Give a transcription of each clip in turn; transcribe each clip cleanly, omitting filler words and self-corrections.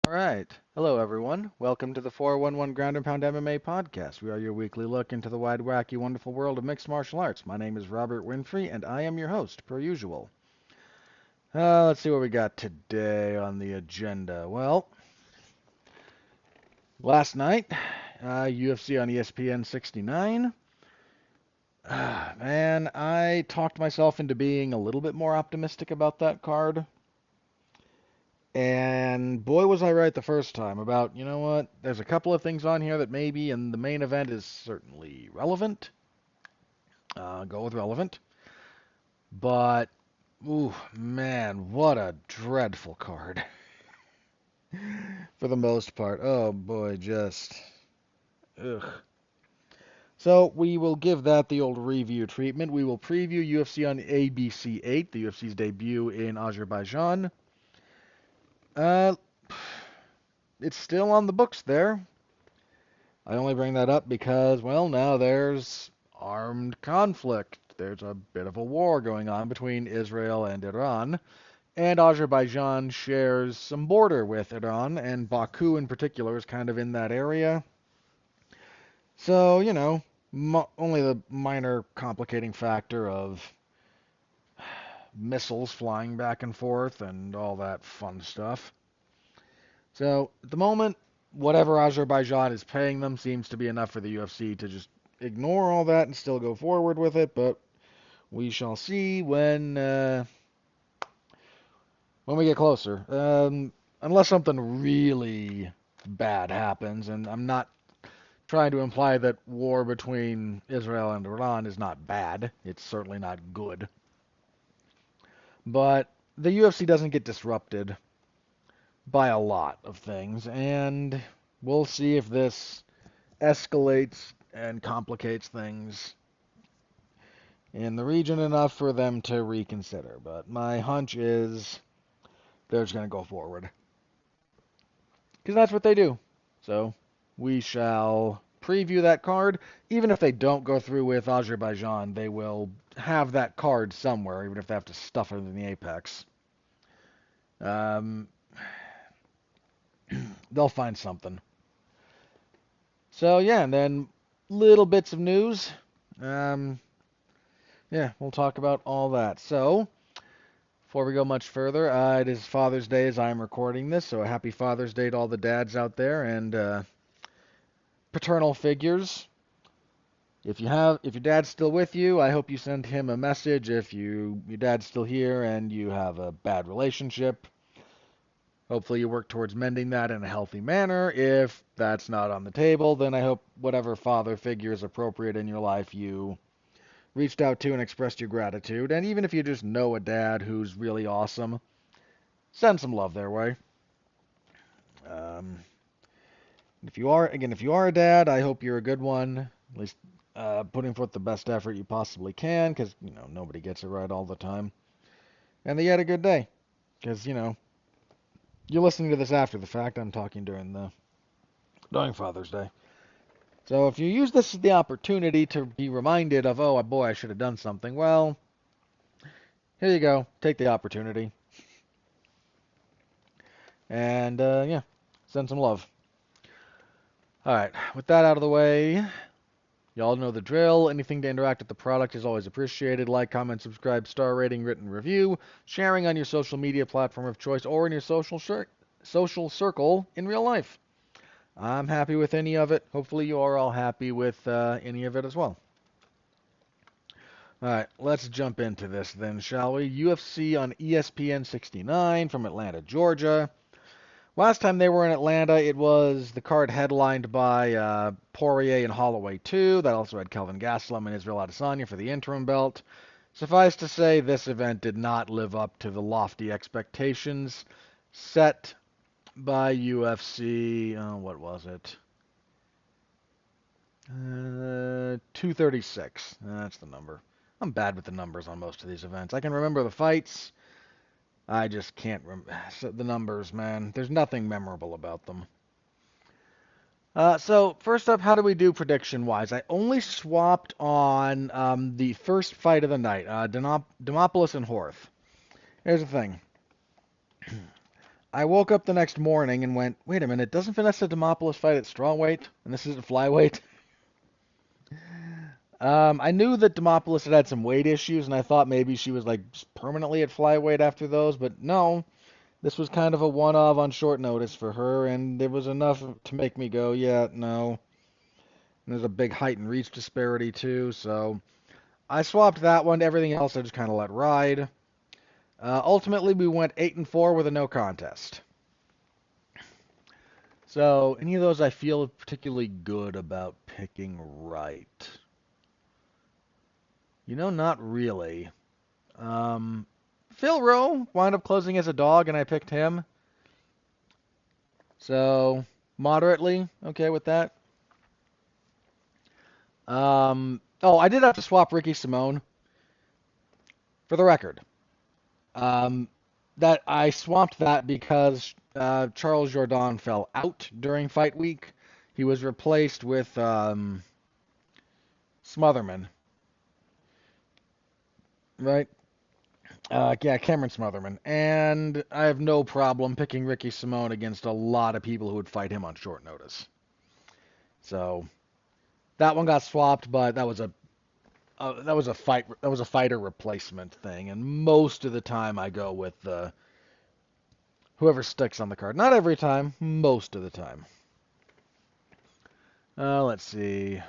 All right. Hello, everyone. Welcome to the 411 Ground and Pound MMA podcast. We are your weekly look into the wide, wacky, wonderful world of mixed martial arts. My name is Robert Winfrey, and I am your host, per usual. Let's see what we got today on the agenda. Well, last night, UFC on ESPN 69. Man, I talked myself into being a little bit more optimistic about that card. And boy, was I right the first time about, you know what, there's a couple of things on here that maybe, and the main event is certainly relevant. Go with relevant. But, ooh, man, what a dreadful card. For the most part. Oh boy, just, ugh. So we will give that the old review treatment. We will preview UFC on ABC 8, the UFC's debut in Azerbaijan. Uh, it's still on the books there. I only bring that up because, well, now there's armed conflict. There's a bit of a war going on between Israel and Iran, and Azerbaijan shares some border with Iran, and Baku in particular is kind of in that area. So, only the minor complicating factor of missiles flying back and forth and all that fun stuff. So, at the moment, whatever Azerbaijan is paying them seems to be enough for the UFC to just ignore all that and still go forward with it, but we shall see when we get closer. Unless something really bad happens, and I'm not trying to imply that war between Israel and Iran is not bad. It's certainly not good. But the UFC doesn't get disrupted by a lot of things, and we'll see if this escalates and complicates things in the region enough for them to reconsider. But my hunch is they're just going to go forward. Because that's what they do. So we shall preview that card. Even if they don't go through with Azerbaijan, they will have that card somewhere, even if they have to stuff it in the apex. Um, they'll find something. So yeah, and then little bits of news. Um, yeah, we'll talk about all that. So before we go much further, it is Father's Day as I'm recording this, so a happy Father's Day to all the dads out there and paternal figures. If your dad's still with you, I hope you send him a message. If your dad's still here and you have a bad relationship, hopefully you work towards mending that in a healthy manner. If that's not on the table, then I hope whatever father figure is appropriate in your life you reached out to and expressed your gratitude. And even if you just know a dad who's really awesome, send some love their way. Um, if you are a dad, I hope you're a good one. At least putting forth the best effort you possibly can, because nobody gets it right all the time. And that you had a good day, because you're listening to this after the fact. I'm talking during Father's Day. So if you use this as the opportunity to be reminded of, oh boy, I should have done something, well, here you go. Take the opportunity. And yeah, send some love. All right, with that out of the way, y'all know the drill. Anything to interact with the product is always appreciated. Like, comment, subscribe, star rating, written review, sharing on your social media platform of choice or in your social circle in real life. I'm happy with any of it. Hopefully you are all happy with any of it as well. All right, let's jump into this then, shall we? UFC on ESPN 69 from Atlanta, Georgia. Last time they were in Atlanta, it was the card headlined by Poirier and Holloway 2. That also had Kelvin Gastelum and Israel Adesanya for the interim belt. Suffice to say, this event did not live up to the lofty expectations set by UFC. What was it? 236. That's the number. I'm bad with the numbers on most of these events. I can remember the fights. I just can't remember the numbers, man. There's nothing memorable about them. So first up, how do we do prediction-wise? I only swapped on the first fight of the night, Demopoulos and Horth. Here's the thing. I woke up the next morning and went, wait a minute, doesn't Vanessa Demopoulos fight at strawweight? And this isn't flyweight? I knew that Demopoulos had some weight issues, and I thought maybe she was like permanently at flyweight after those, but no. This was kind of a one-off on short notice for her, and there was enough to make me go, yeah, no. And there's a big height and reach disparity too, so I swapped that one to everything else. I just kind of let ride. Ultimately, we went 8-4 with a no contest. So, any of those I feel particularly good about picking right? Not really. Phil Rowe wound up closing as a dog, and I picked him. So, moderately okay with that. I did have to swap Ricky Simone. For the record, that I swapped that because Charles Jourdain fell out during fight week. He was replaced with Smotherman, right? Yeah, Cameron Smotherman. And I have no problem picking Ricky Simone against a lot of people who would fight him on short notice. So that one got swapped, but that was a fighter replacement thing, and most of the time I go with whoever sticks on the card. Not every time, most of the time. Let's see.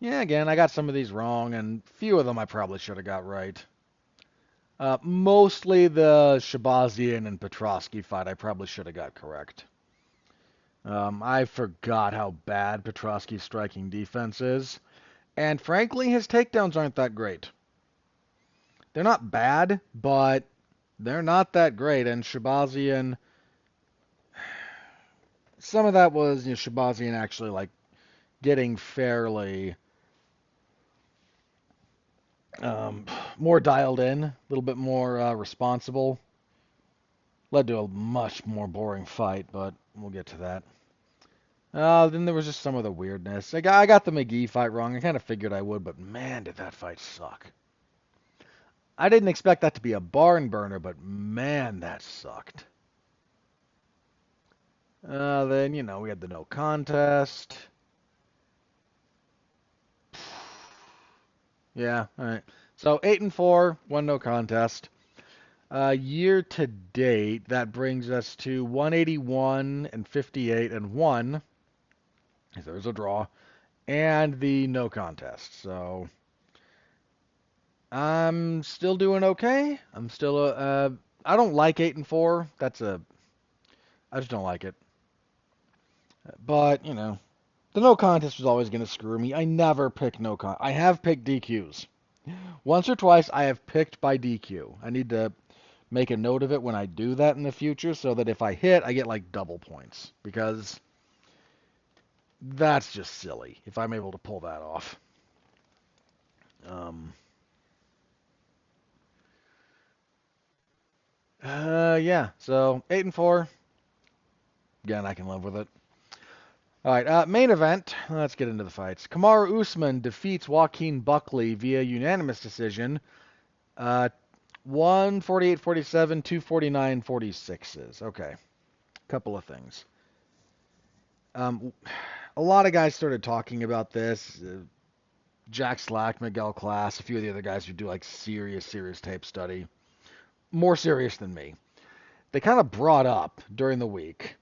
Yeah, again, I got some of these wrong, and a few of them I probably should have got right. Mostly the Shabazian and Petrosky fight I probably should have got correct. I forgot how bad Petrosky's striking defense is, and frankly, his takedowns aren't that great. They're not bad, but they're not that great, and Shabazian, some of that was Shabazian actually like getting fairly more dialed in, a little bit more responsible. Led to a much more boring fight, but we'll get to that. Then there was just some of the weirdness. I got the McGee fight wrong. I kind of figured I would, but man, did that fight suck. I didn't expect that to be a barn burner, but man, that sucked. Then, we had the no contest. Yeah, all right. So 8-4, one no contest. Year to date, that brings us to 181 and 58 and 1. There's a draw. And the no contest. So I'm still doing okay. I'm still I don't like 8-4. I just don't like it. But, the no contest was always going to screw me. I never pick no contest. I have picked DQs. Once or twice I have picked by DQ. I need to make a note of it when I do that in the future so that if I hit, I get like double points. Because that's just silly if I'm able to pull that off. Yeah. So 8-4. Again, I can live with it. All right. Main event. Let's get into the fights. Kamaru Usman defeats Joaquin Buckley via unanimous decision. 148-47, 249-46s. Okay. Couple of things. A lot of guys started talking about this. Jack Slack, Miguel Class, a few of the other guys who do like serious tape study. More serious than me. They kind of brought up during the week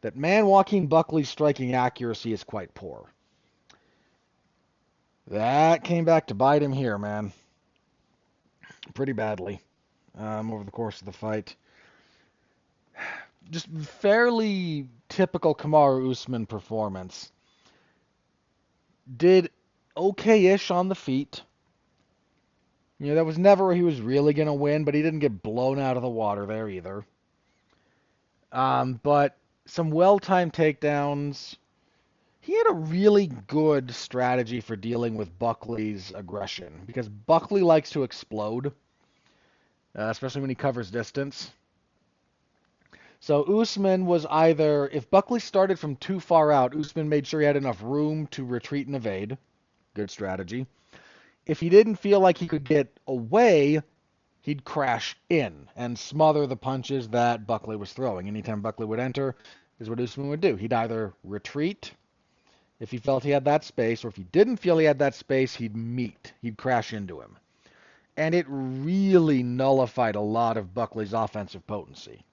that Joaquin Buckley's striking accuracy is quite poor. That came back to bite him here, man. Pretty badly over the course of the fight. Just fairly typical Kamaru Usman performance. Did okay-ish on the feet. That was never where he was really going to win, but he didn't get blown out of the water there either. But some well-timed takedowns. He had a really good strategy for dealing with Buckley's aggression because Buckley likes to explode, especially when he covers distance. So Usman was either, if Buckley started from too far out, Usman made sure he had enough room to retreat and evade. Good strategy. If he didn't feel like he could get away, he'd crash in and smother the punches that Buckley was throwing. Anytime Buckley would enter, is what Usman would do. He'd either retreat if he felt he had that space, or if he didn't feel he had that space, he'd meet. He'd crash into him. And it really nullified a lot of Buckley's offensive potency.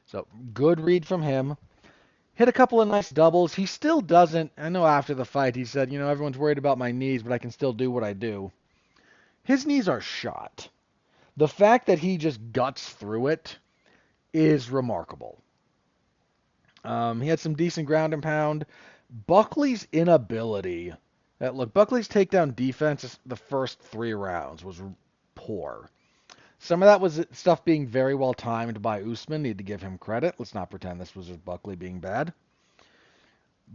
So, good read from him. Hit a couple of nice doubles. He still doesn't, I know after the fight he said, everyone's worried about my knees, but I can still do what I do. His knees are shot. The fact that he just guts through it is remarkable. He had some decent ground and pound. Buckley's inability, Buckley's takedown defense the first 3 rounds was poor. Some of that was stuff being very well timed by Usman. Need to give him credit. Let's not pretend this was just Buckley being bad.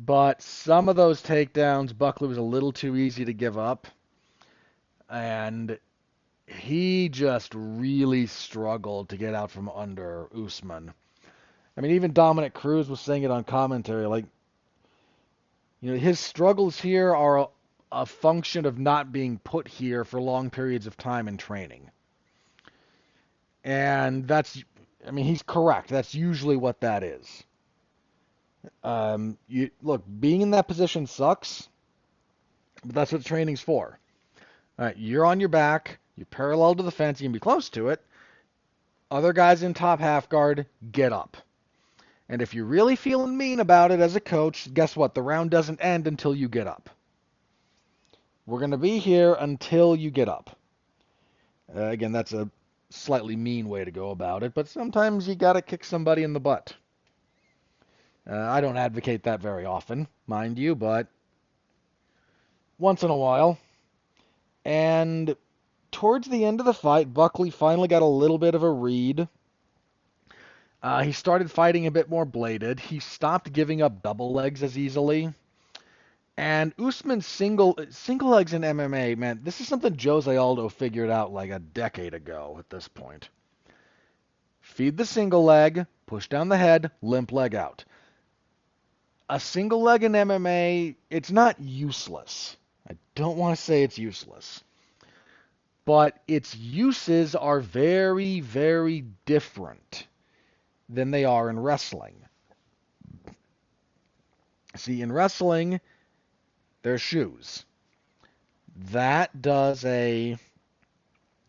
But some of those takedowns, Buckley was a little too easy to give up. And he just really struggled to get out from under Usman. I mean, even Dominic Cruz was saying it on commentary. His struggles here are a function of not being put here for long periods of time in training. And he's correct. That's usually what that is. Being in that position sucks, but that's what training's for. All right, you're on your back, you're parallel to the fence, you can be close to it. Other guys in top half guard, get up. And if you're really feeling mean about it as a coach, guess what? The round doesn't end until you get up. We're going to be here until you get up. Again, that's a slightly mean way to go about it, but sometimes you got to kick somebody in the butt. I don't advocate that very often, mind you, but once in a while. And towards the end of the fight, Buckley finally got a little bit of a read. He started fighting a bit more bladed. He stopped giving up double legs as easily. And Usman's single legs in MMA, man, this is something Jose Aldo figured out like a decade ago at this point. Feed the single leg, push down the head, limp leg out. A single leg in MMA, it's not useless. I don't want to say it's useless. But its uses are very, very different than they are in wrestling. See, in wrestling, there's shoes. That does a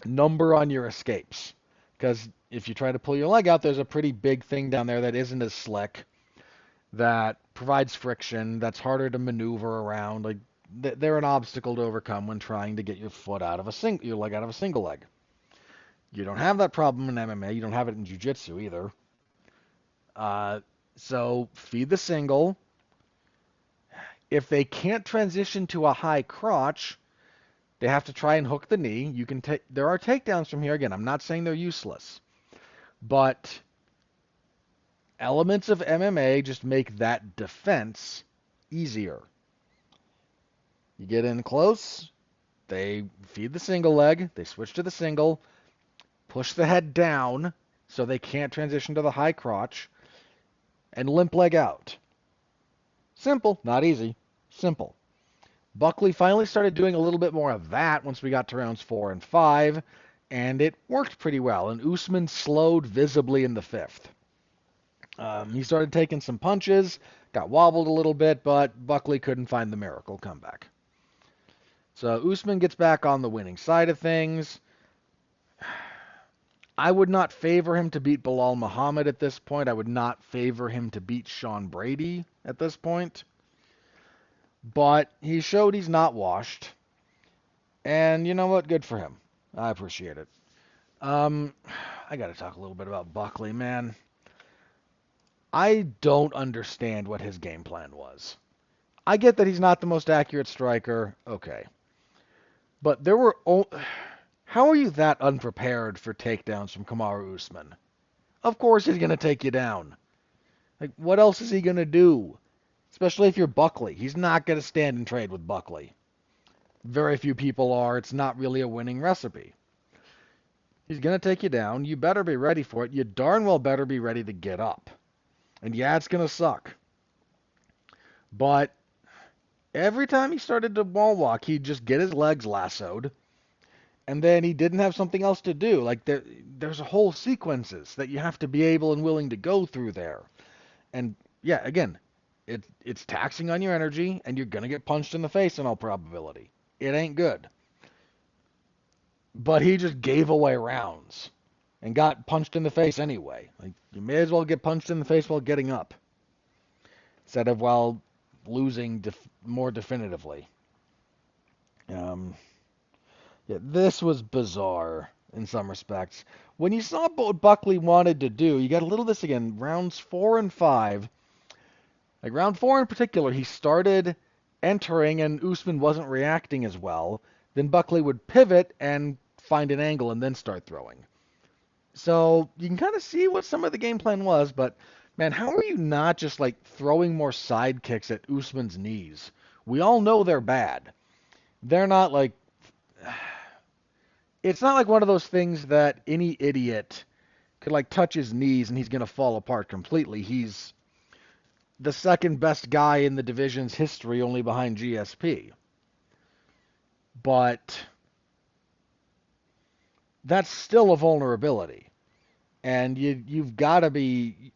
number on your escapes. Because if you try to pull your leg out, there's a pretty big thing down there that isn't as slick, that provides friction, that's harder to maneuver around. They're an obstacle to overcome when trying to get your leg out of a single leg. You don't have that problem in MMA. You don't have it in jiu-jitsu either. So feed the single. If they can't transition to a high crotch, they have to try and hook the knee. There are takedowns from here. Again, I'm not saying they're useless, but elements of MMA just make that defense easier. You get in close, they feed the single leg, they switch to the single, push the head down so they can't transition to the high crotch, and limp leg out. Simple, not easy. Simple. Buckley finally started doing a little bit more of that once we got to rounds 4 and 5, and it worked pretty well, and Usman slowed visibly in the 5th. He started taking some punches, got wobbled a little bit, but Buckley couldn't find the miracle comeback. So Usman gets back on the winning side of things. I would not favor him to beat Bilal Muhammad at this point. I would not favor him to beat Sean Brady at this point. But he showed he's not washed. And you know what? Good for him. I appreciate it. I got to talk a little bit about Buckley, man. I don't understand what his game plan was. I get that he's not the most accurate striker. Okay. But how are you that unprepared for takedowns from Kamaru Usman? Of course he's going to take you down. What else is he going to do? Especially if you're Buckley. He's not going to stand and trade with Buckley. Very few people are. It's not really a winning recipe. He's going to take you down. You better be ready for it. You darn well better be ready to get up. And yeah, it's going to suck. But every time he started to wall walk, he'd just get his legs lassoed, and then he didn't have something else to do. Like there's a whole sequences that you have to be able and willing to go through there. And yeah, again, it's taxing on your energy, and you're gonna get punched in the face in all probability. It ain't good. But he just gave away rounds and got punched in the face anyway. Like you may as well get punched in the face while getting up instead of while losing more definitively. Um, yeah, this was bizarre in some respects. When you saw what Buckley wanted to do, you got a little of this again. Rounds 4 and 5, like round 4 in particular, he started entering and Usman wasn't reacting as well. Then Buckley would pivot and find an angle and then start throwing. So you can kind of see what some of the game plan was, but man, how are you not just like throwing more side kicks at Usman's knees? We all know they're bad. They're not like it's not like one of those things that any idiot could like touch his knees and he's going to fall apart completely. He's the second best guy in the division's history, only behind GSP. But that's still a vulnerability. And you've got to be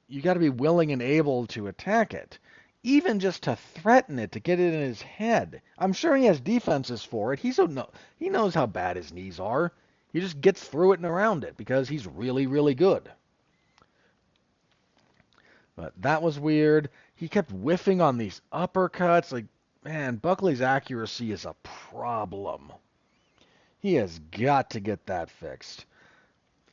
willing and able to attack it, even just to threaten it, to get it in his head. I'm sure he has defenses for it. He knows how bad his knees are. He just gets through it and around it because he's really, really good. But that was weird. He kept whiffing on these uppercuts. Like, man, Buckley's accuracy is a problem. He has got to get that fixed.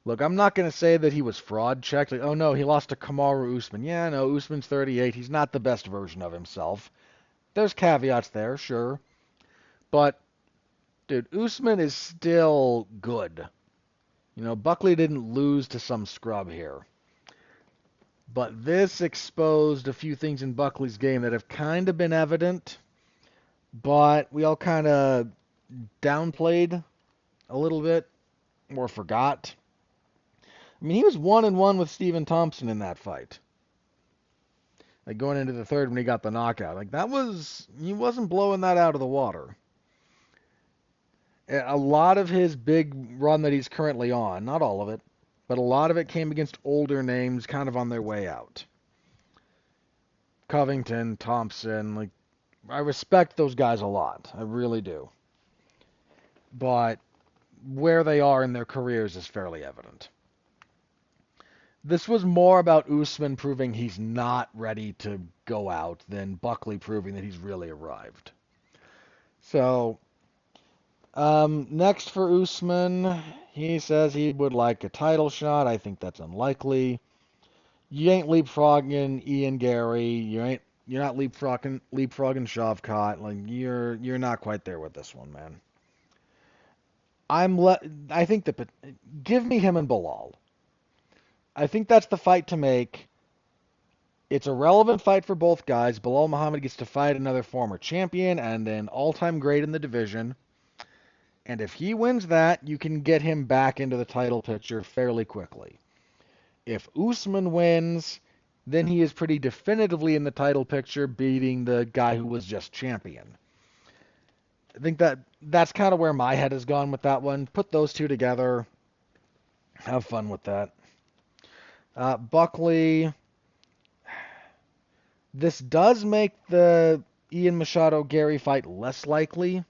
Look, I'm not going to say that he was fraud checked. Like, oh no, he lost to Kamaru Usman. Yeah, no, Usman's 38. He's not the best version of himself. There's caveats there, sure. But, dude, Usman is still good. You know, Buckley didn't lose to some scrub here. But this exposed a few things in Buckley's game that have kind of been evident, but we all kind of downplayed a little bit or forgot. I mean, he was 1-1 with Stephen Thompson in that fight. Like going into the third when he got the knockout. Like he wasn't blowing that out of the water. A lot of his big run that he's currently on, not all of it, but a lot of it came against older names kind of on their way out. Covington, Thompson, like I respect those guys a lot. I really do. But where they are in their careers is fairly evident. This was more about Usman proving he's not ready to go out than Buckley proving that he's really arrived. So, next for Usman, he says he would like a title shot. I think that's unlikely. You ain't leapfrogging Ian Gary. You're not leapfrogging Shavkat. Like you're not quite there with this one, man. I think give me him and Bilal. I think that's the fight to make. It's a relevant fight for both guys. Bilal Muhammad gets to fight another former champion and an all-time great in the division. And if he wins that, you can get him back into the title picture fairly quickly. If Usman wins, then he is pretty definitively in the title picture, beating the guy who was just champion. I think that's kind of where my head has gone with that one. Put those two together. Have fun with that. Buckley. This does make the Ian Machado-Gary fight less likely,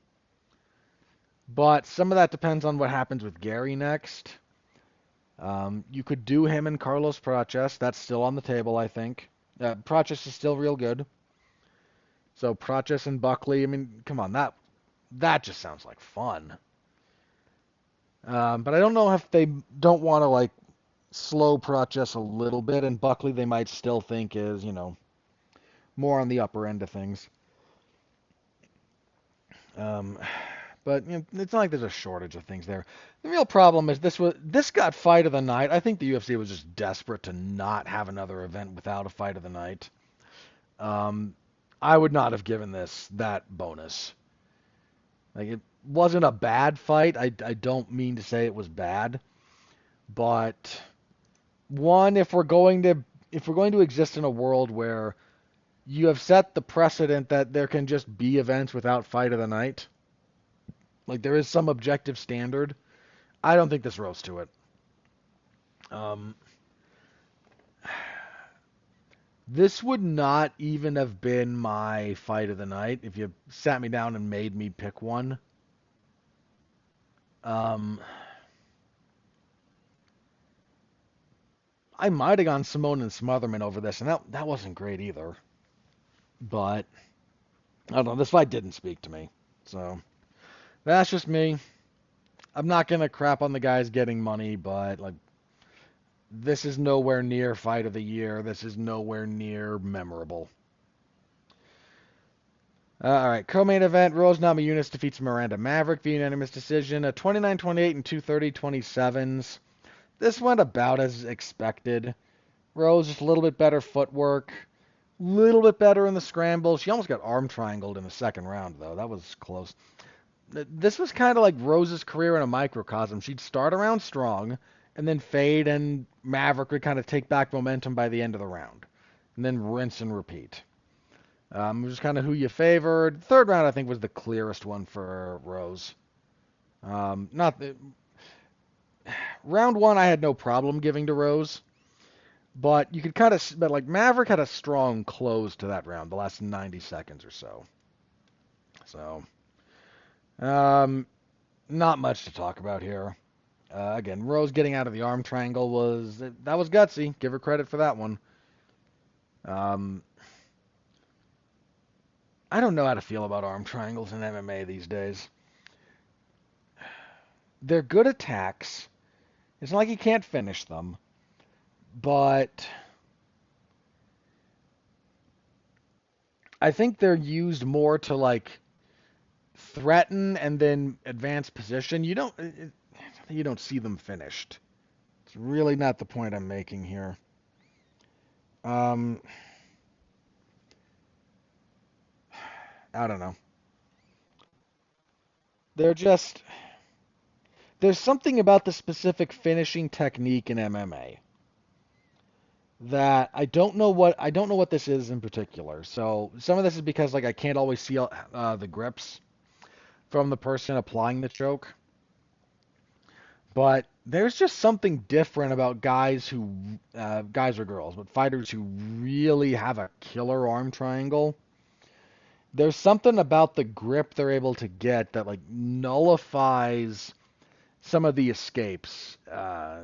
but some of that depends on what happens with Gary next. You could do him and Carlos Praches. That's still on the table, I think. Praches is still real good. So Praches and Buckley, I mean, come on, that just sounds like fun. But I don't know if they don't want to, like, slow Praches a little bit, and Buckley they might still think is, more on the upper end of things. But it's not like there's a shortage of things there. The real problem is this got fight of the night. I think the UFC was just desperate to not have another event without a fight of the night. I would not have given this that bonus. Like it wasn't a bad fight. I don't mean to say it was bad, but one, if we're going to exist in a world where you have set the precedent that there can just be events without fight of the night, Like, there is some objective standard. I don't think this rose to it. Um, this would not even have been my fight of the night if you sat me down and made me pick one. Um, I might have gone Simone and Smotherman over this, and that wasn't great either. But I don't know. This fight didn't speak to me. So that's just me. I'm not gonna crap on the guys getting money, but like this is nowhere near fight of the year. This is nowhere near memorable. All right, co-main event: Rose Namajunas defeats Miranda Maverick via unanimous decision. A 29-28 and 230-27s. This went about as expected. Rose just a little bit better footwork, little bit better in the scramble. She almost got arm triangled in the second round, though. That was close. This was kind of like Rose's career in a microcosm. She'd start around strong and then fade, and Maverick would kind of take back momentum by the end of the round, and then rinse and repeat. It was kind of who you favored. Third round, I think, was the clearest one for Rose. Not the, round one, I had no problem giving to Rose, but you could kind of, but like Maverick had a strong close to that round, the last 90 seconds or so. So, um, not much to talk about here. Again, Rose getting out of the arm triangle that was gutsy. Give her credit for that one. Um, I don't know how to feel about arm triangles in MMA these days. They're good attacks. It's not like you can't finish them, but I think they're used more to like threaten and then advance position. You don't see them finished. It's really not the point I'm making here. Um, I don't know. They're just there's something about the specific finishing technique in MMA that I don't know what this is in particular. So some of this is because like I can't always see the grips from the person applying the choke, but there's just something different about guys or girls, but fighters who really have a killer arm triangle. There's something about the grip they're able to get that like nullifies some of the escapes that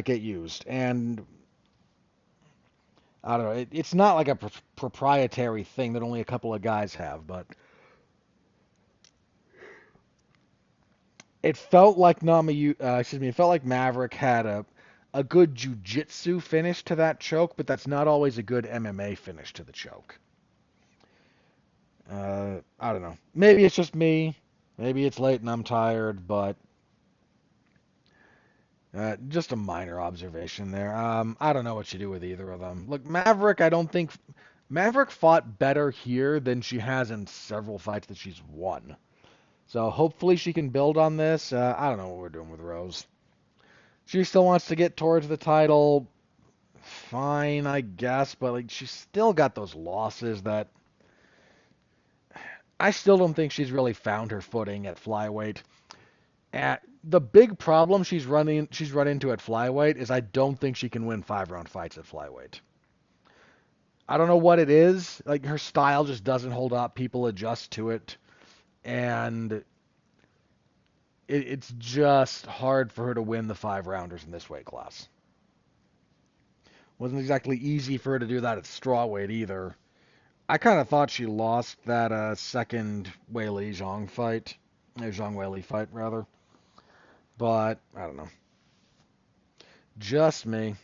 get used. And I don't know, it's not like a proprietary thing that only a couple of guys have, but it felt like it felt like Maverick had a good jujitsu finish to that choke, but that's not always a good MMA finish to the choke. I don't know. Maybe it's just me. Maybe it's late and I'm tired, but just a minor observation there. I don't know what you do with either of them. Look, Maverick, I don't think Maverick fought better here than she has in several fights that she's won. So hopefully she can build on this. I don't know what we're doing with Rose. She still wants to get towards the title. Fine, I guess, but like she's still got those losses that I still don't think she's really found her footing at flyweight. The big problem she's run into at flyweight is I don't think she can win 5 round fights at flyweight. I don't know what it is. Like her style just doesn't hold up. People adjust to it, and it's just hard for her to win the 5 rounders in this weight class. Wasn't exactly easy for her to do that at strawweight either. I kind of thought she lost that second Weili Zhang fight, Zhang Weili fight rather, but I don't know. Just me.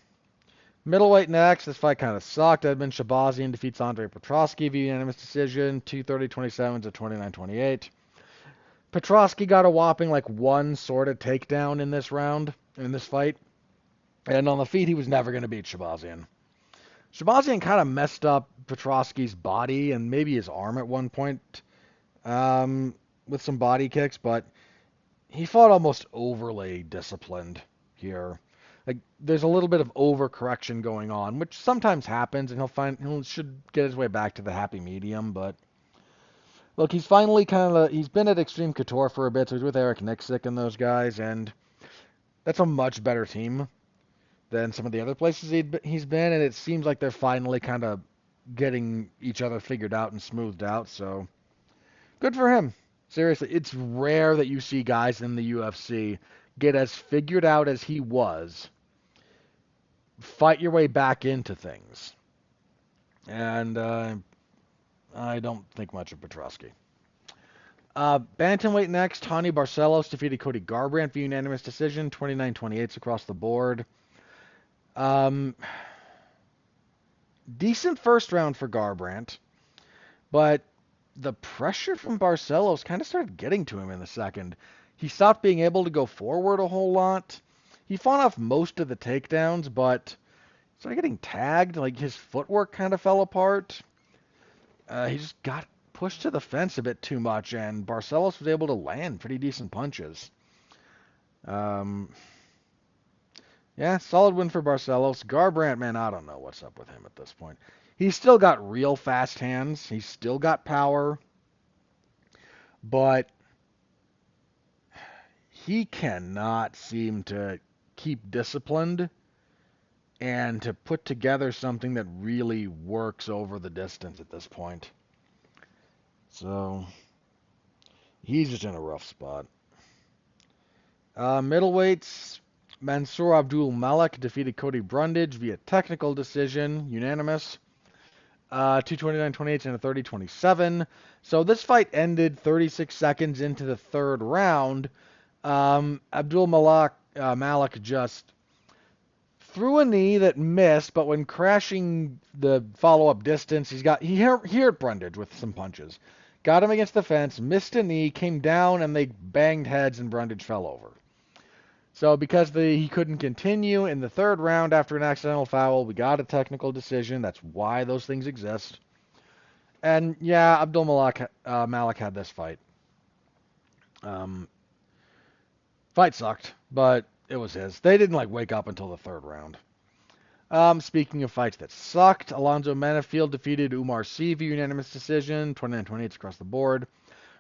Middleweight next. This fight kind of sucked. Edmund Shabazian defeats Andre Petrosky via unanimous decision, 230-27 to 29-28. Petrosky got a whopping like one sort of takedown in this round, in this fight. And on the feet, he was never going to beat Shabazian. Shabazian kind of messed up Petrosky's body and maybe his arm at one point with some body kicks, but he fought almost overly disciplined here. Like there's a little bit of overcorrection going on, which sometimes happens, and he should get his way back to the happy medium. But look, he's finally he's been at Extreme Couture for a bit, so he's with Eric Nixick and those guys, and that's a much better team than some of the other places he's been, and it seems like they're finally kind of getting each other figured out and smoothed out, so good for him. Seriously, it's rare that you see guys in the UFC get as figured out as he was, fight your way back into things. And I don't think much of Petrosky. Bantamweight next, Tony Barcelos defeated Cody Garbrandt via unanimous decision, 29-28 across the board. Decent first round for Garbrandt, but the pressure from Barcelos kind of started getting to him in the second. He stopped being able to go forward a whole lot. He fought off most of the takedowns, but started getting tagged. Like, his footwork kind of fell apart. He just got pushed to the fence a bit too much, and Barcelos was able to land pretty decent punches. Yeah, solid win for Barcelos. Garbrandt, man, I don't know what's up with him at this point. He's still got real fast hands. He's still got power. But he cannot seem to keep disciplined and to put together something that really works over the distance at this point. So, he's just in a rough spot. Middleweights, Mansour Abdul Malik defeated Cody Brundage via technical decision, unanimous. 229-28 and a 30-27. So this fight ended 36 seconds into the third round. Abdul Malik just threw a knee that missed, but when crashing the follow-up distance, he hit Brundage with some punches. Got him against the fence, missed a knee, came down, and they banged heads, and Brundage fell over. So because he couldn't continue in the third round after an accidental foul, we got a technical decision. That's why those things exist. And yeah, Abdul Malik had this fight. Fight sucked, but it was his. They didn't wake up until the third round. Speaking of fights that sucked, Alonzo Menifield defeated Umar Sy via unanimous decision, 29-28 across the board.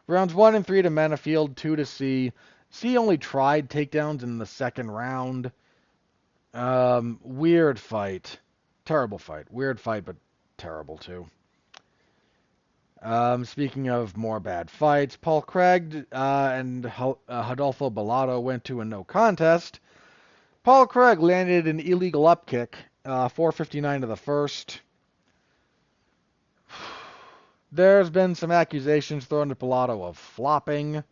Rounds 1 and 3 to Menifield, 2 to Sy. Sy only tried takedowns in the second round. Weird fight. Terrible fight. Weird fight, but terrible too. Speaking of more bad fights, Paul Craig and Rodolfo Bellato went to a no contest. Paul Craig landed an illegal upkick, 4:59 to the first. There's been some accusations thrown at Bellato of flopping.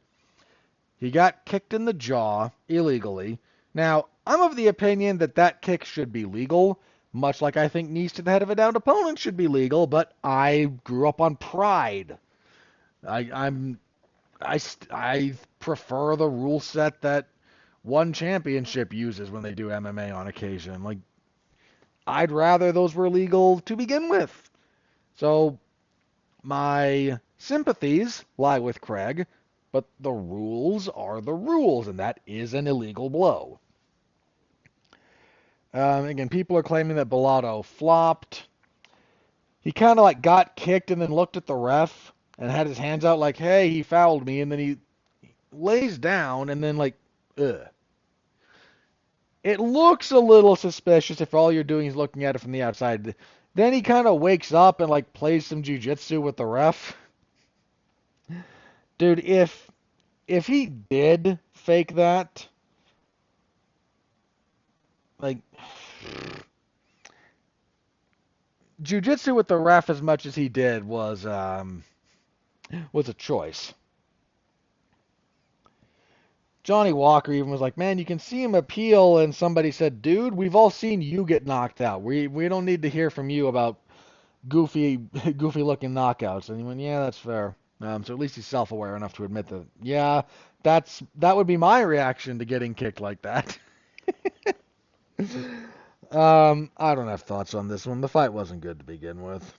He got kicked in the jaw illegally. Now, I'm of the opinion that kick should be legal, much like I think knees to the head of a downed opponent should be legal, but I grew up on pride. I prefer the rule set that One Championship uses when they do MMA on occasion. I'd rather those were legal to begin with. So, my sympathies lie with Craig, but the rules are the rules, and that is an illegal blow. Again, people are claiming that Bellato flopped. He kind of got kicked and then looked at the ref and had his hands out like, hey, he fouled me, and then he lays down and then ugh. It looks a little suspicious if all you're doing is looking at it from the outside. Then he kind of wakes up and plays some jiu-jitsu with the ref. Dude, if he did fake that, jiu-jitsu with the ref as much as he did was a choice. Johnny Walker even was like, man, you can see him appeal, and somebody said, dude, we've all seen you get knocked out. We don't need to hear from you about goofy looking knockouts. And he went, yeah, that's fair. So at least he's self-aware enough to admit that, yeah, that would be my reaction to getting kicked like that. I don't have thoughts on this one. The fight wasn't good to begin with.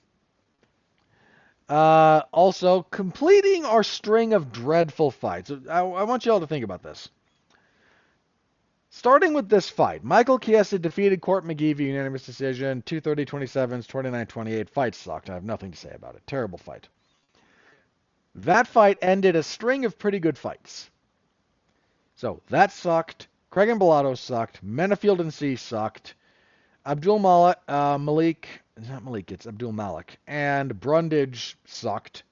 Also, completing our string of dreadful fights. I want you all to think about this. Starting with this fight, Michael Chiesa defeated Court McGee via unanimous decision, 230-27, 29-28. Fight sucked. I have nothing to say about it. Terrible fight. That fight ended a string of pretty good fights. So that sucked. Craig and Bellato sucked. Menafield and C sucked. Malik, it's not Malik, it's Abdul Malik, and Brundage sucked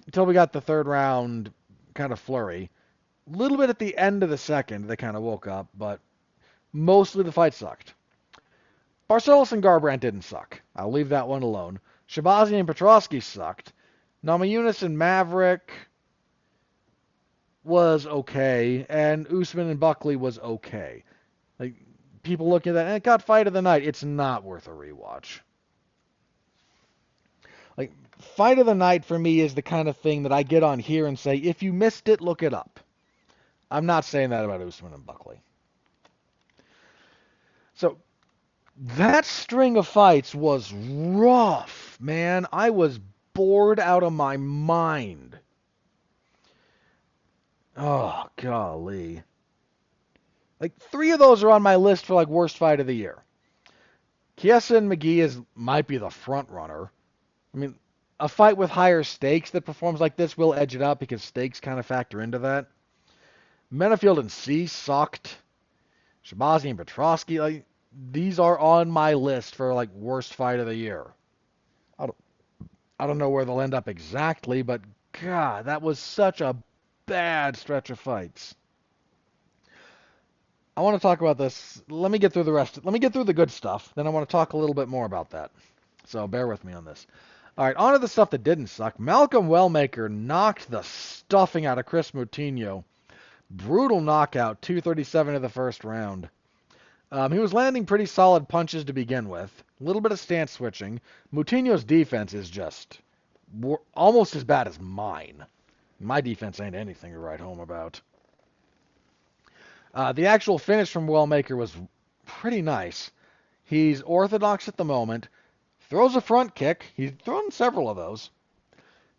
until we got the third round kind of flurry. A little bit at the end of the second, they kind of woke up, but mostly the fight sucked. Barcelos and Garbrandt didn't suck. I'll leave that one alone. Shabazi and Petrosky sucked. Namajunas and Maverick was okay, and Usman and Buckley was okay. Like, people looking at that, and it got fight of the night. It's not worth a rewatch. Like, fight of the night for me is the kind of thing that I get on here and say, if you missed it, look it up. I'm not saying that about Usman and Buckley. So, that string of fights was rough, man. I was bored out of my mind. Oh, golly. Like, 3 of those are on my list for, like, worst fight of the year. Chiesa and McGee might be the front runner. I mean, a fight with higher stakes that performs like this will edge it up because stakes kind of factor into that. Menafield and C sucked. Shabazi and Petrosky, like, these are on my list for, like, worst fight of the year. I don't know where they'll end up exactly, but God, that was such a bad stretch of fights. I want to talk about this. Let me get through the rest. Let me get through the good stuff. Then I want to talk a little bit more about that. So bear with me on this. All right, on to the stuff that didn't suck. Malcolm Wellmaker knocked the stuffing out of Chris Moutinho. Brutal knockout, 2:37 of the first round. He was landing pretty solid punches to begin with. A little bit of stance switching. Moutinho's defense is just almost as bad as mine. My defense ain't anything to write home about. The actual finish from Wellmaker was pretty nice. He's orthodox at the moment. Throws a front kick. He's thrown several of those.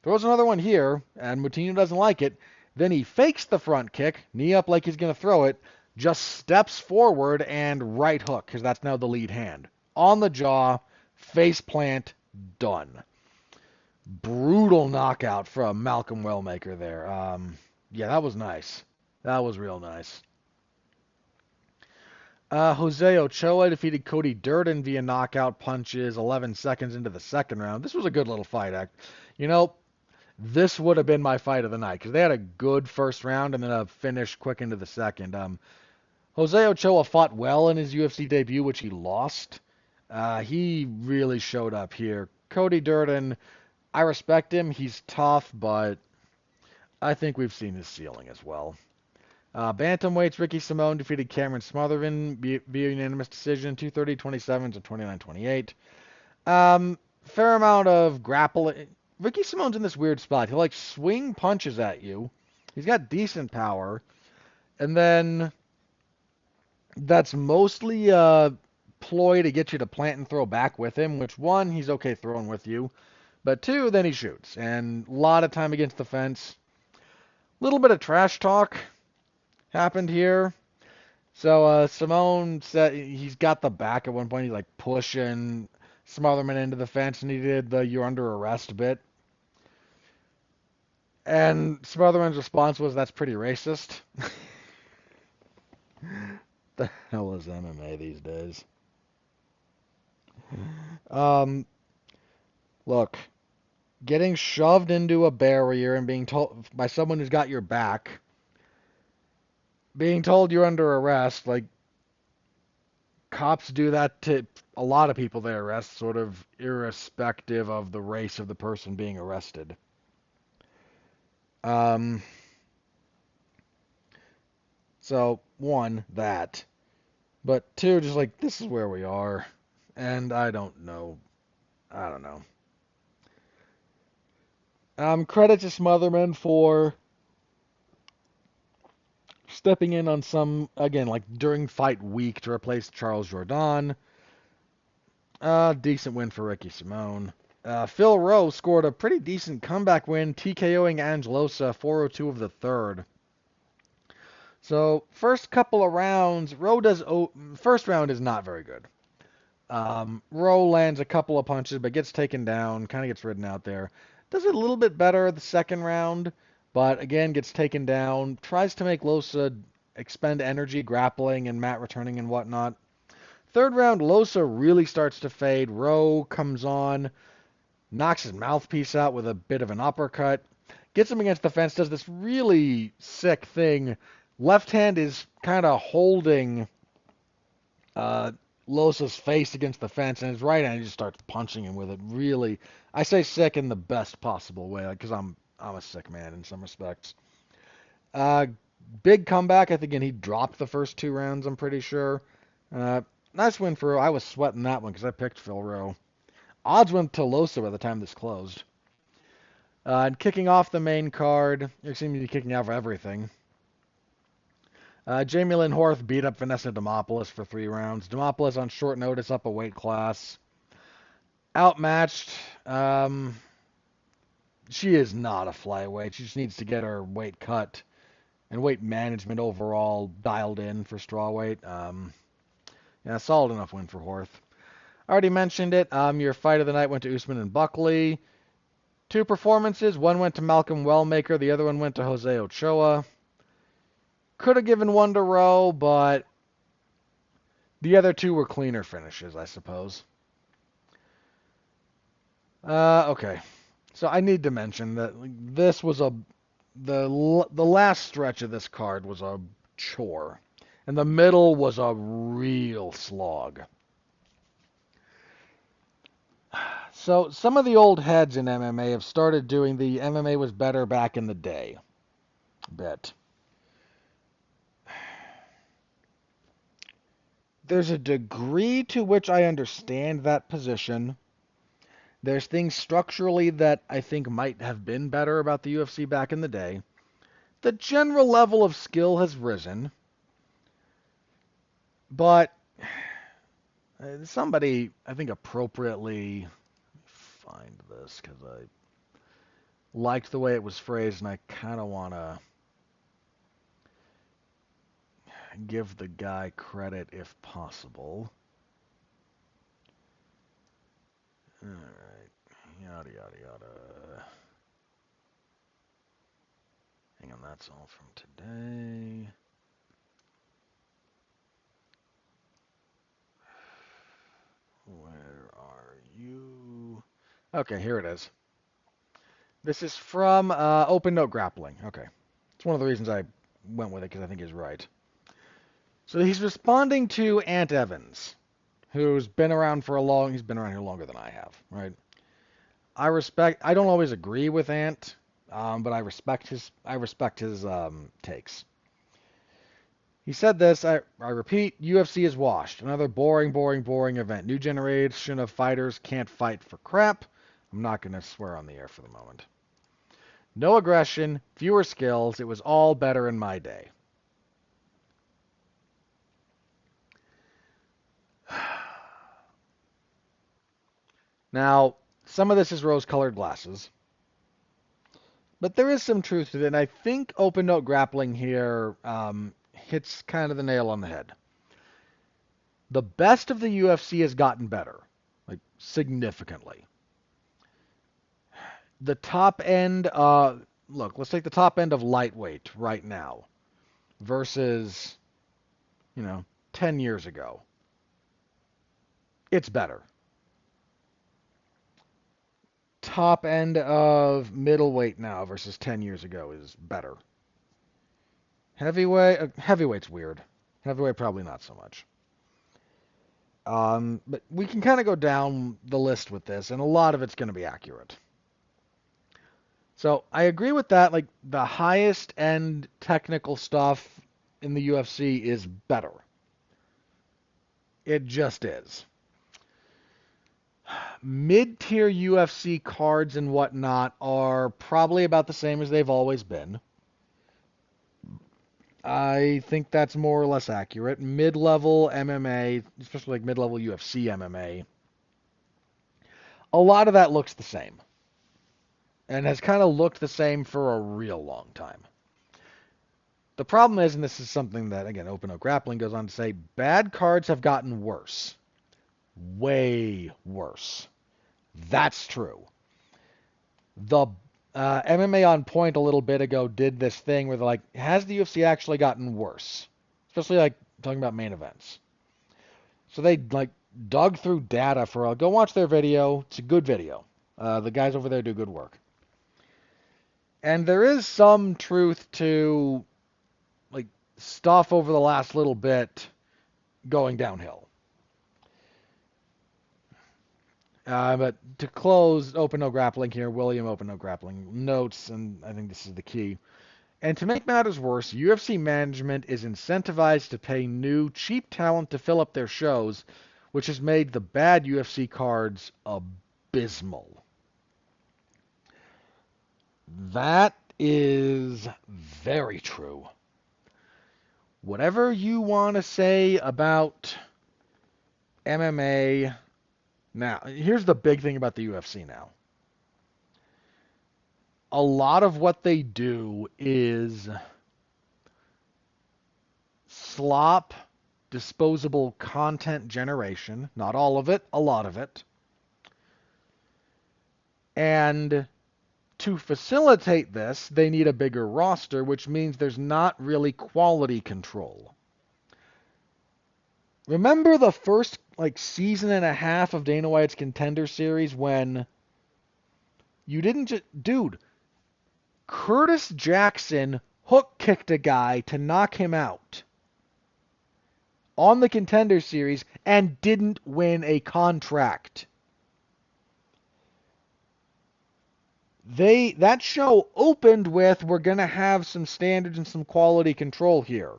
Throws another one here, and Moutinho doesn't like it. Then he fakes the front kick, knee up like he's going to throw it, just steps forward and right hook, because that's now the lead hand. On the jaw, face plant, done. Brutal knockout from Malcolm Wellmaker there. Yeah, that was nice. That was real nice. Jose Ochoa defeated Cody Durden via knockout punches 11 seconds into the second round. This was a good little fight. You know, this would have been my fight of the night because they had a good first round and then a finish quick into the second. Jose Ochoa fought well in his UFC debut, which he lost. He really showed up here. Cody Durden, I respect him. He's tough, but I think we've seen his ceiling as well. Bantamweights, Ricky Simone defeated Cameron Smotherman via unanimous decision, 230-27 to 29-28. Fair amount of grappling. Ricky Simone's in this weird spot. He'll like swing punches at you. He's got decent power. And then that's mostly a ploy to get you to plant and throw back with him, which one, he's okay throwing with you. But two, then he shoots. And a lot of time against the fence. Little bit of trash talk happened here. So Simone said he's got the back at one point. He's like pushing Smotherman into the fence, and he did the "you're under arrest" bit. And Smotherman's response was, "That's pretty racist." The hell is MMA these days? Look, getting shoved into a barrier and being told by someone who's got your back, being told you're under arrest, like, cops do that to a lot of people they arrest, sort of irrespective of the race of the person being arrested. So, one, that. But two, just like, this is where we are. And I don't know. I don't know. Credit to Smotherman for stepping in on some, again, like during fight week to replace Charles Jourdain. Decent win for Ricky Simone. Phil Rowe scored a pretty decent comeback win, TKOing Angelosa 4:02 of the third. So first couple of rounds, first round is not very good. Rowe lands a couple of punches, but gets taken down, kind of gets ridden out there. Does it a little bit better the second round, but again gets taken down. Tries to make Losa expend energy grappling and mat returning and whatnot. Third round, Losa really starts to fade. Rowe comes on, knocks his mouthpiece out with a bit of an uppercut. Gets him against the fence, does this really sick thing. Left hand is kind of holding Losa's face against the fence, and his right hand just starts punching him with it. Really, I say sick in the best possible way, because I'm a sick man in some respects. Uh, Big comeback. I think again he dropped the first 2 rounds. I'm pretty sure. Nice win for Rowe. I was sweating that one because I picked Phil Rowe. Odds went to Losa by the time this closed. And kicking off the main card, you seem to be kicking out for everything. Jamie Lynn Horth beat up Vanessa Demopoulos for 3 rounds. Demopoulos on short notice up a weight class. Outmatched. She is not a flyweight. She just needs to get her weight cut and weight management overall dialed in for strawweight. Yeah, solid enough win for Horth. Already mentioned it. Your fight of the night went to Usman and Buckley. 2 performances. One went to Malcolm Wellmaker. The other one went to Jose Ochoa. Could have given one to Rowe, but the other 2 were cleaner finishes, I suppose. Okay. So I need to mention that this was the last stretch of this card was a chore, and the middle was a real slog. So some of the old heads in MMA have started doing the MMA was better back in the day bit. There's a degree to which I understand that position. There's things structurally that I think might have been better about the UFC back in the day. The general level of skill has risen, but somebody, I think, appropriately find this because I liked the way it was phrased, and I kind of want to give the guy credit if possible. All right, yada yada yada. Hang on, that's all from today. Where are you? Okay, here it is. This is from Open Note Grappling. Okay. It's one of the reasons I went with it because I think he's right. So he's responding to Ant Evans, who's been around he's been around here longer than I have, right? I don't always agree with Ant, but I respect his takes. He said this, I repeat, UFC is washed. Another boring, boring, boring event. New generation of fighters can't fight for crap. I'm not going to swear on the air for the moment. No aggression, fewer skills. It was all better in my day. Now, some of this is rose-colored glasses, but there is some truth to it, and I think Open Note Grappling here hits kind of the nail on the head. The best of the UFC has gotten better, like significantly. The top end, look, let's take the top end of lightweight right now versus, 10 years ago. It's better. Top end of middleweight now versus 10 years ago is better. Heavyweight's weird. Heavyweight probably not so much. But we can kind of go down the list with this, and a lot of it's going to be accurate. So I agree with that. Like the highest end technical stuff in the UFC is better. It just is. Mid-tier UFC cards and whatnot are probably about the same as they've always been. I think that's more or less accurate. Mid-level MMA, especially like mid-level UFC MMA, a lot of that looks the same. And has kind of looked the same for a real long time. The problem is, and this is something that, again, Open Note Grappling goes on to say, bad cards have gotten worse. Way worse. That's true. The MMA on Point a little bit ago did this thing where they're like, has the UFC actually gotten worse? Especially like talking about main events. So they like dug through data for. Go watch their video. It's a good video. The guys over there do good work. And there is some truth to like stuff over the last little bit going downhill. But to close Open No Grappling here, William Open No Grappling notes, and I think this is the key. And to make matters worse, UFC management is incentivized to pay new, cheap talent to fill up their shows, which has made the bad UFC cards abysmal. That is very true. Whatever you want to say about MMA, now, here's the big thing about the UFC now. A lot of what they do is slop disposable content generation. Not all of it, a lot of it. And to facilitate this, they need a bigger roster, which means there's not really quality control. Remember the first season and a half of Dana White's Contender Series when you didn't just... Dude, Curtis Jackson hook kicked a guy to knock him out on the Contender Series and didn't win a contract. That show opened with, we're going to have some standards and some quality control here.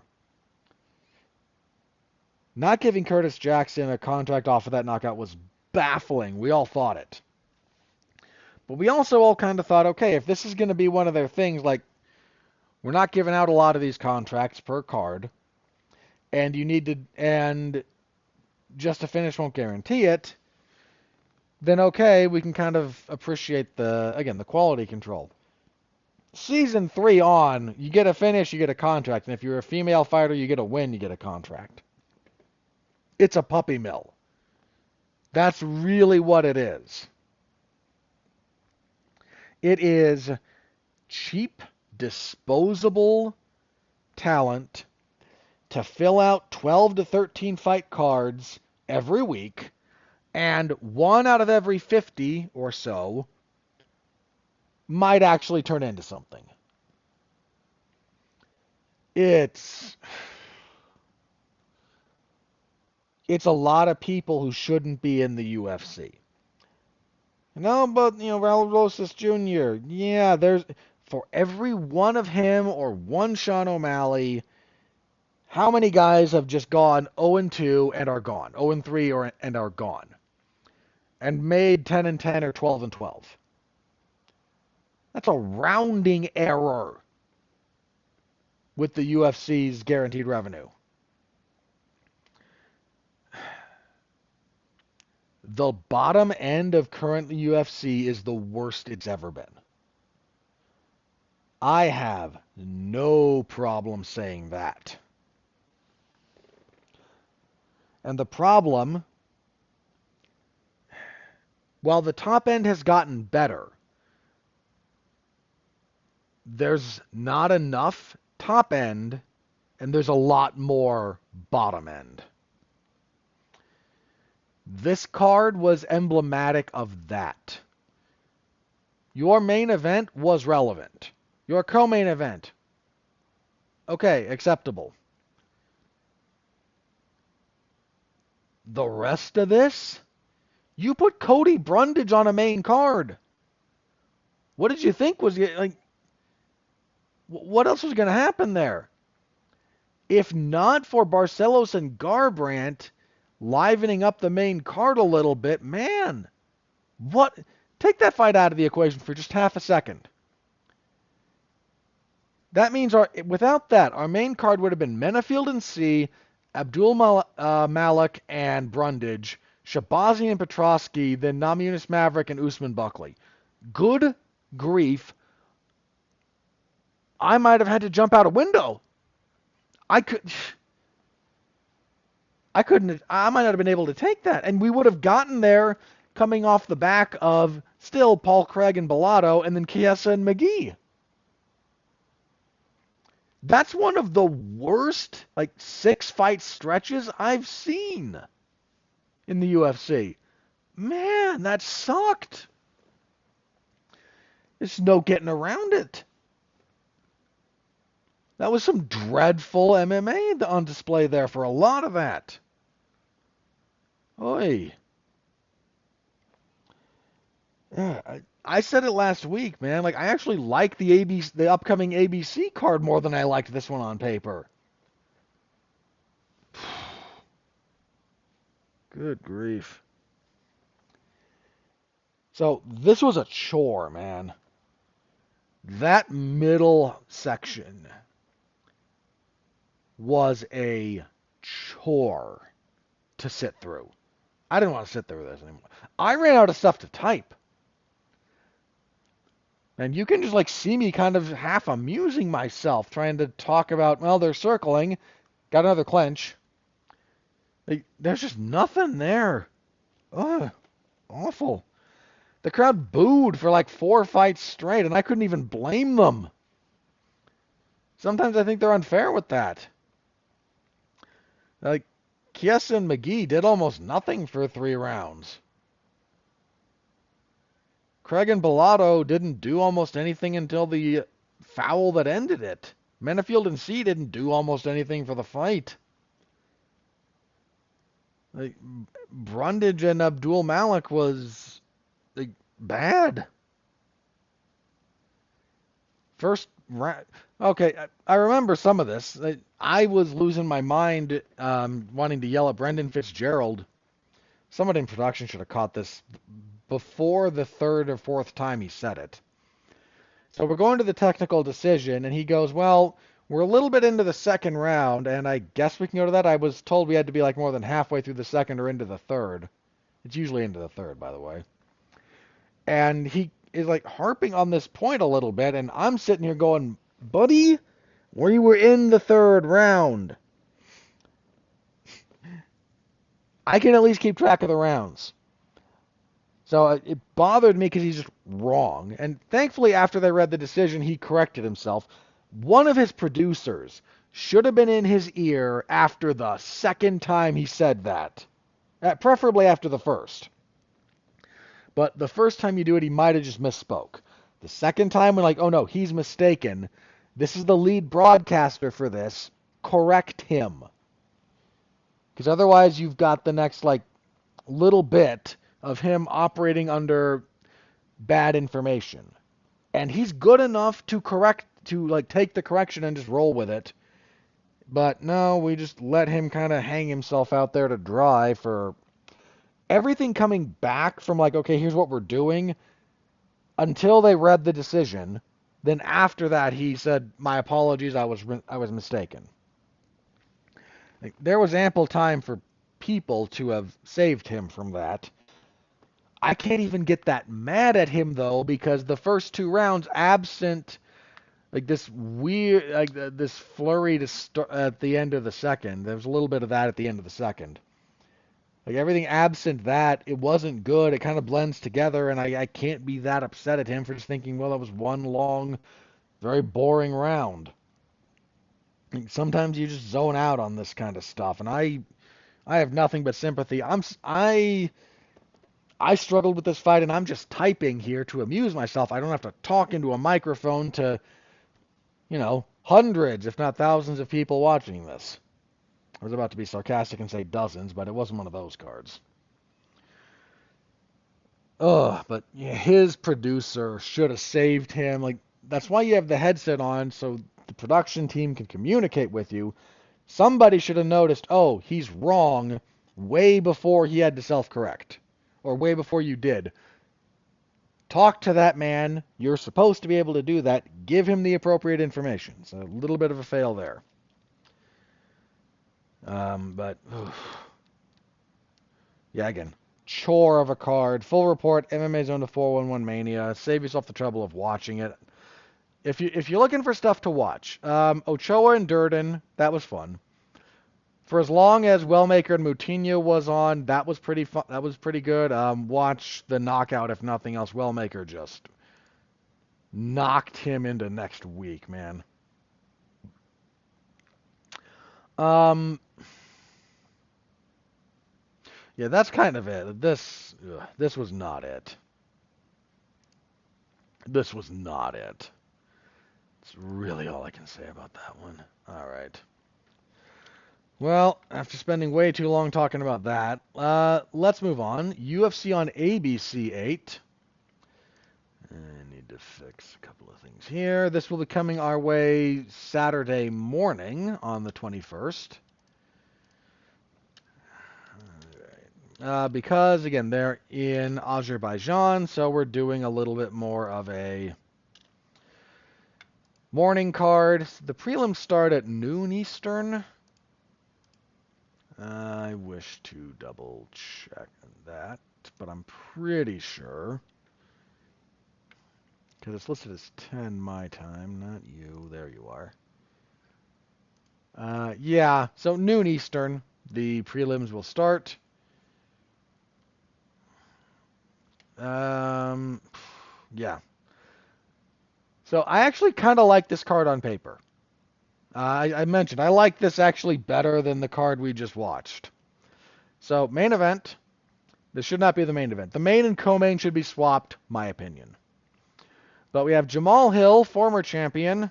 Not giving Curtis Jackson a contract off of that knockout was baffling. We all thought it. But we also all kind of thought, okay, if this is going to be one of their things, like, we're not giving out a lot of these contracts per card, and you need to, and just to finish won't guarantee it, then okay, we can kind of appreciate the quality control. Season 3 on, you get a finish, you get a contract, and if you're a female fighter, you get a win, you get a contract. It's a puppy mill. That's really what it is. It is cheap, disposable talent to fill out 12 to 13 fight cards every week, and 1 out of every 50 or so might actually turn into something. It's a lot of people who shouldn't be in the UFC. No, but, Raul Rosas Jr., yeah, there's, for every one of him or one Sean O'Malley, how many guys have just gone 0-2 and are gone? 0-3 and are gone. And made 10-10 or 12-12. That's a rounding error with the UFC's guaranteed revenue. The bottom end of current UFC is the worst it's ever been. I have no problem saying that. And the problem, while the top end has gotten better, there's not enough top end, and there's a lot more bottom end. This card was emblematic of that. Your main event was relevant. Your co-main event, okay, acceptable. The rest of this, you put Cody Brundage on a main card. What did you think was what else was going to happen there? If not for Barcelos and Garbrandt livening up the main card a little bit, man, what? Take that fight out of the equation for just half a second. That means without that, our main card would have been Menafield and C, Abdul Malik and Brundage, Shabazi and Petrosky, then Namajunas Maverick and Usman Buckley. Good grief. I might have had to jump out a window. I might not have been able to take that. And we would have gotten there coming off the back of Still Paul Craig and Bellato, and then Chiesa and McGee. That's one of the worst, 6-fight stretches I've seen in the UFC. Man, that sucked. There's no getting around it. That was some dreadful MMA on display there for a lot of that. Oy. Yeah, I said it last week, man. I actually like the upcoming ABC card more than I liked this one on paper. Good grief. So this was a chore, man. That middle section was a chore to sit through. I didn't want to sit through this anymore. I ran out of stuff to type. And you can just see me kind of half amusing myself trying to talk about, well, they're circling. Got another clinch. There's just nothing there. Ugh, awful. The crowd booed for 4 fights straight, and I couldn't even blame them. Sometimes I think they're unfair with that. Chiesa and McGee did almost nothing for 3 rounds. Craig and Bellato didn't do almost anything until the foul that ended it. Menefield and C didn't do almost anything for the fight. Brundage and Abdul Malik was bad. First round. Okay, I remember some of this. I was losing my mind wanting to yell at Brendan Fitzgerald. Someone in production should have caught this before the 3rd or 4th time he said it. So we're going to the technical decision, and he goes, well, we're a little bit into the 2nd round, and I guess we can go to that. I was told we had to be more than halfway through the 2nd or into the 3rd. It's usually into the 3rd, by the way. And he is harping on this point a little bit, and I'm sitting here going, buddy, we were in the 3rd round. I can at least keep track of the rounds. So it bothered me because he's just wrong. And thankfully, after they read the decision, he corrected himself. One of his producers should have been in his ear after the 2nd time he said that. Preferably after the 1st. But the 1st time you do it, he might have just misspoke. The 2nd time, when oh no, he's mistaken. This is the lead broadcaster for this. Correct him. Because otherwise you've got the next, little bit of him operating under bad information. And he's good enough to take the correction and just roll with it. But no, we just let him kind of hang himself out there to dry for everything coming back from okay, here's what we're doing, until they read the decision. Then after that, he said, my apologies, I was mistaken. There was ample time for people to have saved him from that. I can't even get that mad at him, though, because the first 2 rounds, absent this weird, this flurry at the end of the 2nd, there was a little bit of that at the end of the 2nd. Everything absent that, it wasn't good. It kind of blends together, and I can't be that upset at him for just thinking, well, that was one long, very boring round. Sometimes you just zone out on this kind of stuff, and I have nothing but sympathy. I struggled with this fight, and I'm just typing here to amuse myself. I don't have to talk into a microphone to, hundreds, if not thousands of people watching this. I was about to be sarcastic and say dozens, but it wasn't one of those cards. But his producer should have saved him. That's why you have the headset on, so the production team can communicate with you. Somebody should have noticed, oh, he's wrong, way before he had to self-correct. Or way before you did. Talk to that man. You're supposed to be able to do that. Give him the appropriate information. So a little bit of a fail there. Yeah, again, chore of a card. Full report, MMA Zone to 411 Mania. Save yourself the trouble of watching it. If you're looking for stuff to watch, Ochoa and Durden, that was fun. For as long as Wellmaker and Moutinho was on, that was pretty fun. That was pretty good. Watch the knockout, if nothing else. Wellmaker just knocked him into next week, man. Um, yeah, that's kind of it. This was not it. This was not it. That's really all I can say about that one. All right. Well, after spending way too long talking about that, let's move on. UFC on ABC 8. I need to fix a couple of things here. This will be coming our way Saturday morning on the 21st. Because, again, they're in Azerbaijan, so we're doing a little bit more of a morning card. The prelims start at noon Eastern. I wish to double check that, but I'm pretty sure. Because it's listed as 10 my time, not you. There you are. Yeah, so noon Eastern, the prelims will start. Yeah. So I actually kind of like this card on paper. I mentioned I like this actually better than the card we just watched. So main event. This should not be the main event. The main and co-main should be swapped, my opinion. But we have Jamal Hill, former champion,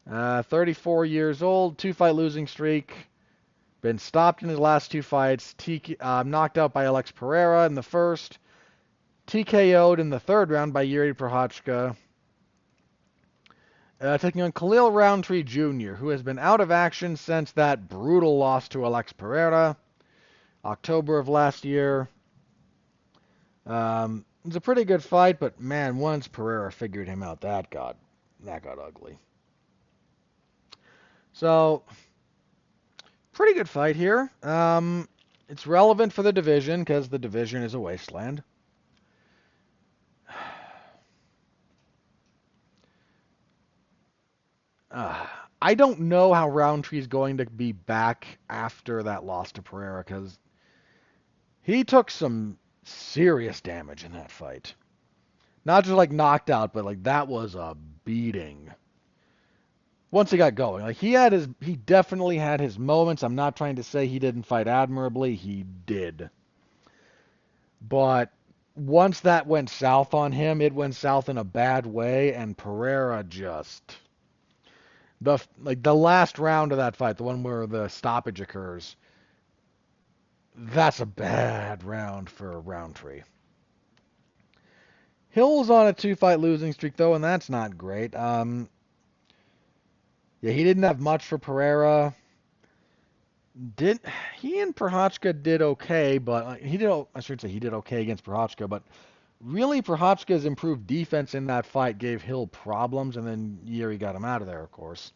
34 years old, 2-fight losing streak. Been stopped in his last 2 fights. Knocked out by Alex Pereira in the first. TKO'd in the 3rd round by Yuri Prochazka. Taking on Khalil Roundtree Jr., who has been out of action since that brutal loss to Alex Pereira, October of last year. It's a pretty good fight, but man, once Pereira figured him out, that got ugly. So, pretty good fight here. It's relevant for the division because the division is a wasteland. I don't know how Roundtree's going to be back after that loss to Pereira because he took some serious damage in that fight. Not just like knocked out, but like that was a beating. Once he got going, like he definitely had his moments. I'm not trying to say he didn't fight admirably. He did. But once that went south on him, it went south in a bad way, and Pereira just the last round of that fight, the one where the stoppage occurs, that's a bad round for Roundtree. Hill's on a 2-fight losing streak though, and that's not great. Yeah, he didn't have much for Pereira. He and Prochazka did okay, but I should say he did okay against Prochazka, but really Prochazka's improved defense in that fight gave Hill problems, and then Yuri got him out of there, of course.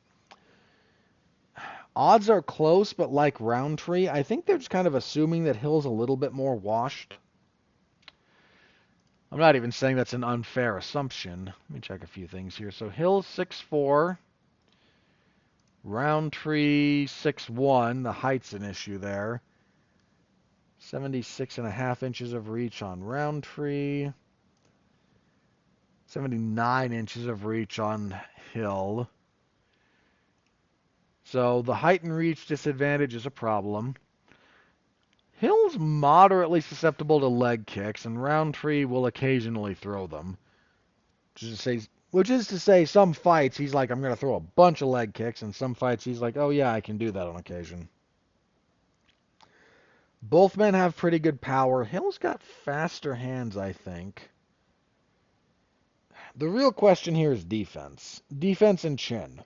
Odds are close, but like Roundtree, I think they're just kind of assuming that Hill's a little bit more washed. I'm not even saying that's an unfair assumption. Let me check a few things here. So Hill's 6'4", Roundtree 6'1", the height's an issue there. 76.5 inches of reach on Roundtree. 79 inches of reach on Hill. So the height and reach disadvantage is a problem. Hill's moderately susceptible to leg kicks, and Roundtree will occasionally throw them. Which is to say, some fights he's like, I'm going to throw a bunch of leg kicks, and some fights he's like, oh yeah, I can do that on occasion. Both men have pretty good power. Hill's got faster hands, I think. The real question here is defense. Defense and chin.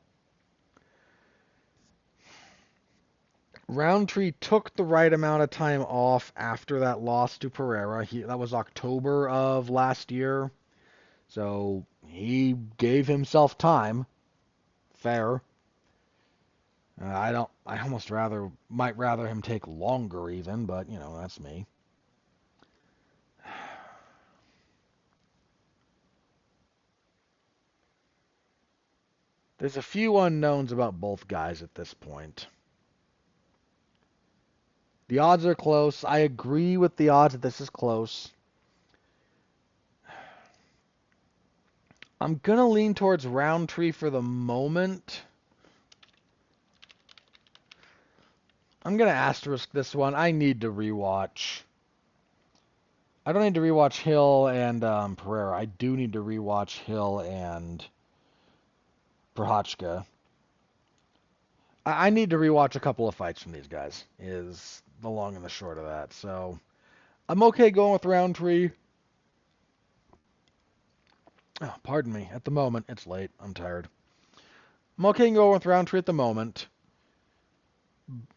Roundtree took the right amount of time off after that loss to Pereira. That was October of last year. So he gave himself time. Fair. I might rather him take longer even, but that's me. There's a few unknowns about both guys at this point. The odds are close. I agree with the odds that this is close. I'm going to lean towards Roundtree for the moment. I'm going to asterisk this one. I need to rewatch. I don't need to rewatch Hill and Pereira. I do need to rewatch Hill and Prochazka. I need to rewatch a couple of fights from these guys, is the long and the short of that. So I'm okay going with Roundtree. Oh, pardon me. At the moment, it's late. I'm tired. I'm okay going with Roundtree at the moment.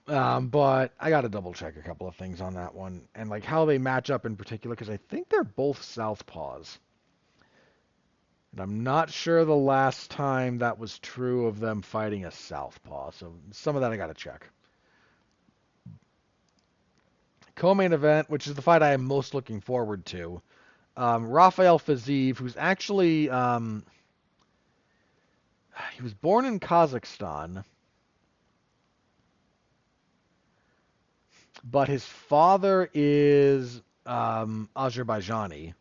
But I got to double check a couple of things on that one. And like how they match up in particular, because I think they're both southpaws. And I'm not sure the last time that was true of them fighting a southpaw. So some of that I got to check. Co-main event, which is the fight I am most looking forward to. Rafael Fiziev, who's actually he was born in Kazakhstan, but his father is Azerbaijani.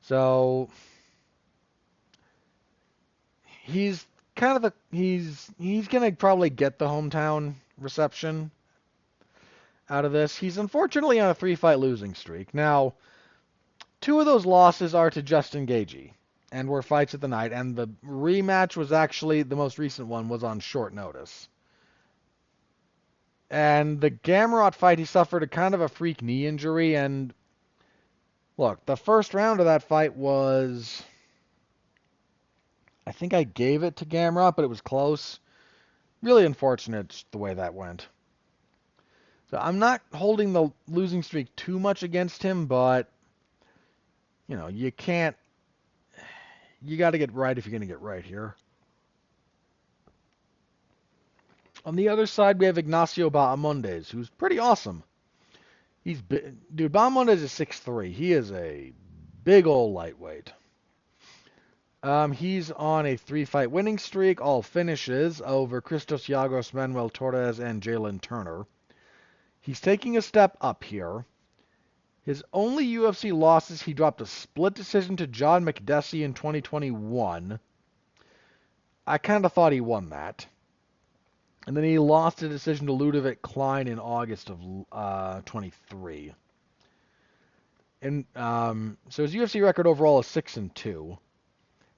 So he's kind of he's gonna probably get the hometown reception out of this. He's unfortunately on a 3-fight losing streak. Now, 2 of those losses are to Justin Gaethje and were fights of the night, and the rematch was actually, the most recent one was on short notice. And the Gamrot fight, he suffered a kind of a freak knee injury, and look, the first round of that fight was, I think I gave it to Gamrot, but it was close. Really unfortunate the way that went. So I'm not holding the losing streak too much against him, but you know, you got to get right if you're going to get right here. On the other side, we have Ignacio Bahamondes, who's pretty awesome. Dude, Bahamondes is 6'3". He is a big old lightweight. He's on a 3-fight winning streak, all finishes, over Christos Giagos, Manuel Torres, and Jalen Turner. He's taking a step up here. His only UFC losses, he dropped a split decision to John McDessie in 2021. I kind of thought he won that. And then he lost a decision to Ludovic Klein in August of 23. And so his UFC record overall is 6-2.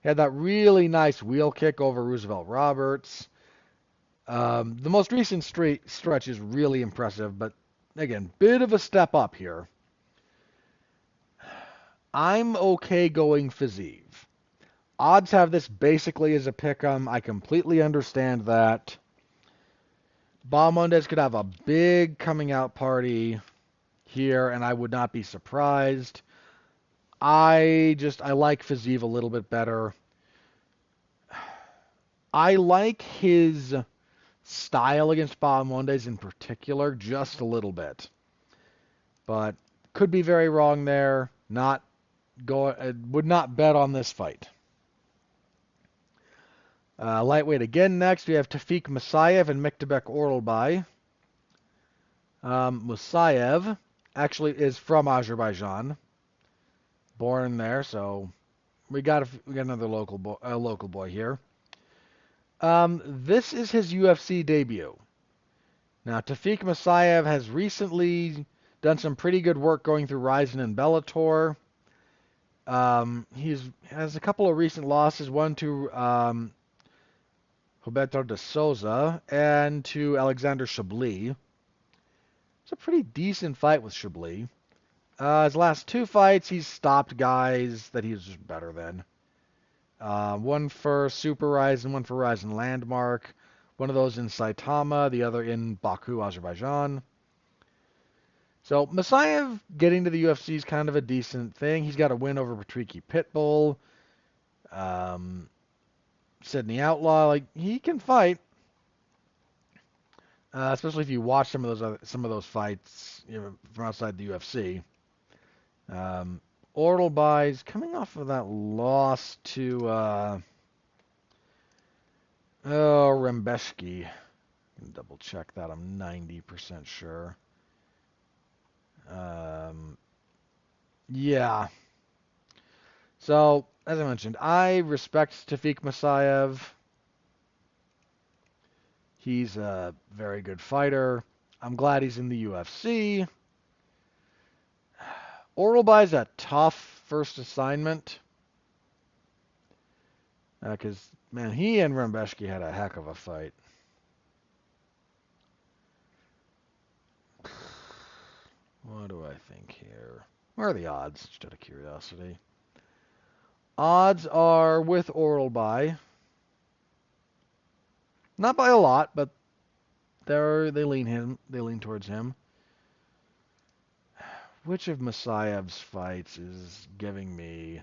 He had that really nice wheel kick over Roosevelt Roberts. The most recent stretch is really impressive, but again, bit of a step up here. I'm okay going Fiziev. Odds have this basically as a pick'em. I completely understand that. Bahamondes could have a big coming out party here, and I would not be surprised. I like Fiziev a little bit better. I like his style against Bahamondes in particular just a little bit. But could be very wrong there. Would not bet on this fight. Lightweight again next. We have Tafik Musayev and Miktabek Oralbay. Musayev actually is from Azerbaijan. Born there, so we got another local boy here. This is his UFC debut. Now, Tafik Musayev has recently done some pretty good work going through Ryzen and Bellator. He has a couple of recent losses, one to Roberto de Souza and to Alexander Chablis. It's a pretty decent fight with Chablis. His last 2 fights, he's stopped guys that he's just better than. One for Super Ryzen, one for Ryzen Landmark. One of those in Saitama, the other in Baku, Azerbaijan. So Musayev getting to the UFC is kind of a decent thing. He's got a win over Patricky Pitbull. Sydney Outlaw, like he can fight, especially if you watch some of those fights, you know, from outside the UFC. Oralbay's coming off of that loss to Rembeshki. Double check that. I'm 90% sure. Yeah. So, as I mentioned, I respect Tafik Masayev. He's a very good fighter. I'm glad he's in the UFC. Oralbai's a tough first assignment. Because, man, he and Rembeshki had a heck of a fight. What do I think here? Where are the odds, just out of curiosity? Odds are with Oralbai. Not by a lot, but they lean towards him. Which of Masayev's fights is giving me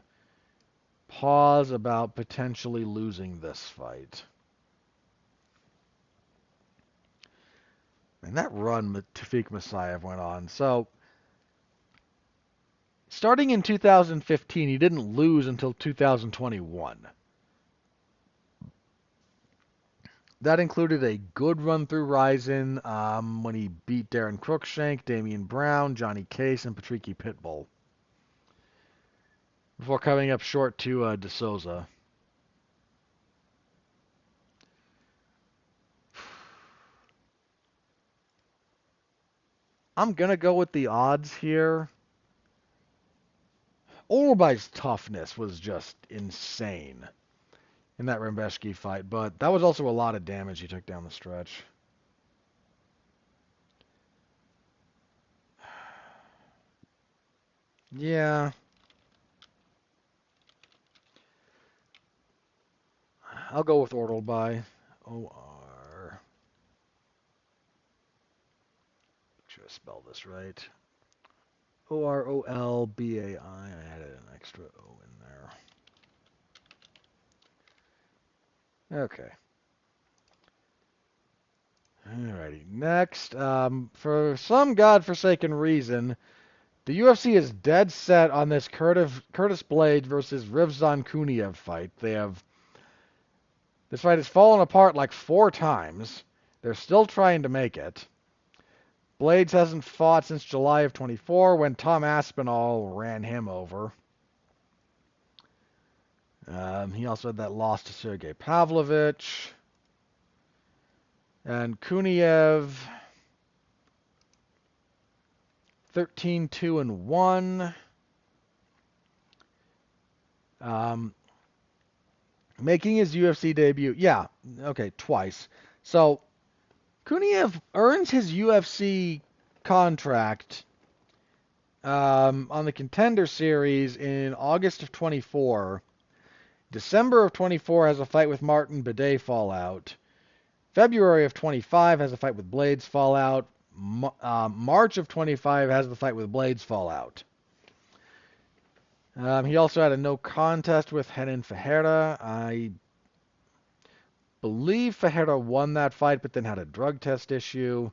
pause about potentially losing this fight? And that run Tafik Masayev went on. So, starting in 2015, he didn't lose until 2021. That included a good run through Ryzen when he beat Darren Cruikshank, Damian Brown, Johnny Case, and Patricky Pitbull. Before coming up short to De Souza. I'm going to go with the odds here. Oralbai's toughness was just insane in that Rembeshki fight, but that was also a lot of damage he took down the stretch. Yeah. I'll go with Oralbai. O-R. Should I spell this right? Orolbai. I added an extra O in there. Okay. Alrighty. Next, for some godforsaken reason, the UFC is dead set on this Curtis Blaydes versus Rizvan Kuniev fight. This fight has fallen apart like 4 times. They're still trying to make it. Blaydes hasn't fought since July of 24 when Tom Aspinall ran him over. He also had that loss to Sergey Pavlovich. And Kuniev, 13-2-1. Making his UFC debut. Yeah, okay, twice. So, Kuniev earns his UFC contract on the Contender Series in August of 24. December of 24 has a fight with Martin Bidet fallout. February of 25 has a fight with Blaydes fallout. March of 25 has the fight with Blaydes fallout. He also had a no contest with Renan Ferreira. I believe Ferreira won that fight, but then had a drug test issue.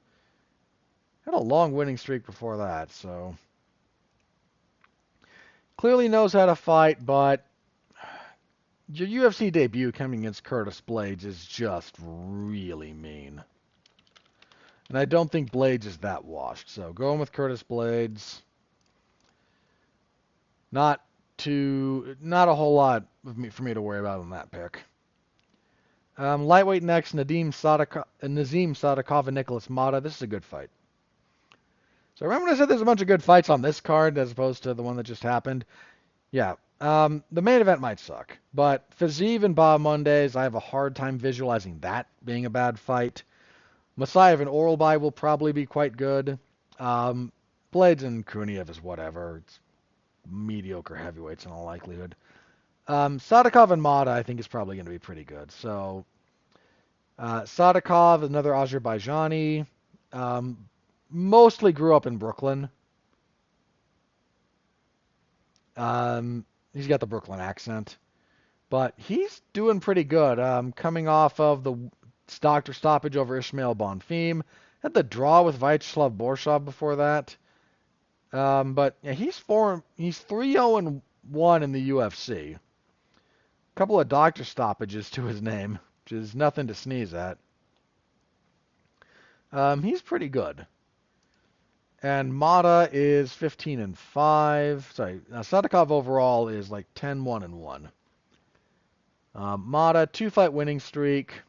Had a long winning streak before that, so clearly knows how to fight, but your UFC debut coming against Curtis Blaydes is just really mean. And I don't think Blaydes is that washed. So going with Curtis Blaydes. Not a whole lot for me to worry about on that pick. Lightweight next, Nazim Sadikov and Nicholas Mata. This is a good fight. So remember when I said there's a bunch of good fights on this card as opposed to the one that just happened? Yeah. The main event might suck, but Fiziev and Bahamondes, I have a hard time visualizing that being a bad fight. Masayev and Oralbai will probably be quite good. Blaydes and Kuniev is whatever. It's mediocre heavyweights in all likelihood. Sadikov and Mata, I think, is probably going to be pretty good. So, Sadikov, another Azerbaijani, mostly grew up in Brooklyn. He's got the Brooklyn accent, but he's doing pretty good. Coming off of the doctor stoppage over Ismail Bonfim, had the draw with Vyacheslav Borsov before that. But yeah, he's 3-0-1 in the UFC. A couple of doctor stoppages to his name, which is nothing to sneeze at. He's pretty good. And Mata is 15-5. Sorry, Sadikov overall is like 10-1-1. Mata, 2-fight winning streak.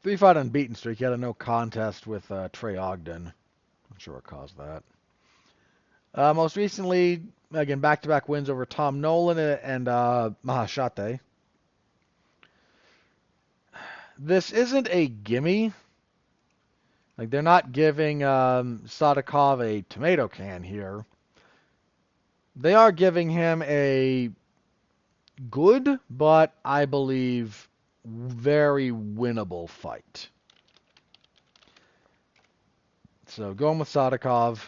3-fight unbeaten streak. He had a no contest with Trey Ogden. Not sure what caused that. Most recently, again, back-to-back wins over Tom Nolan and Mahashate. This isn't a gimme. Like, they're not giving Sadikov a tomato can here. They are giving him a good, but I believe very winnable fight. So going with Sadikov.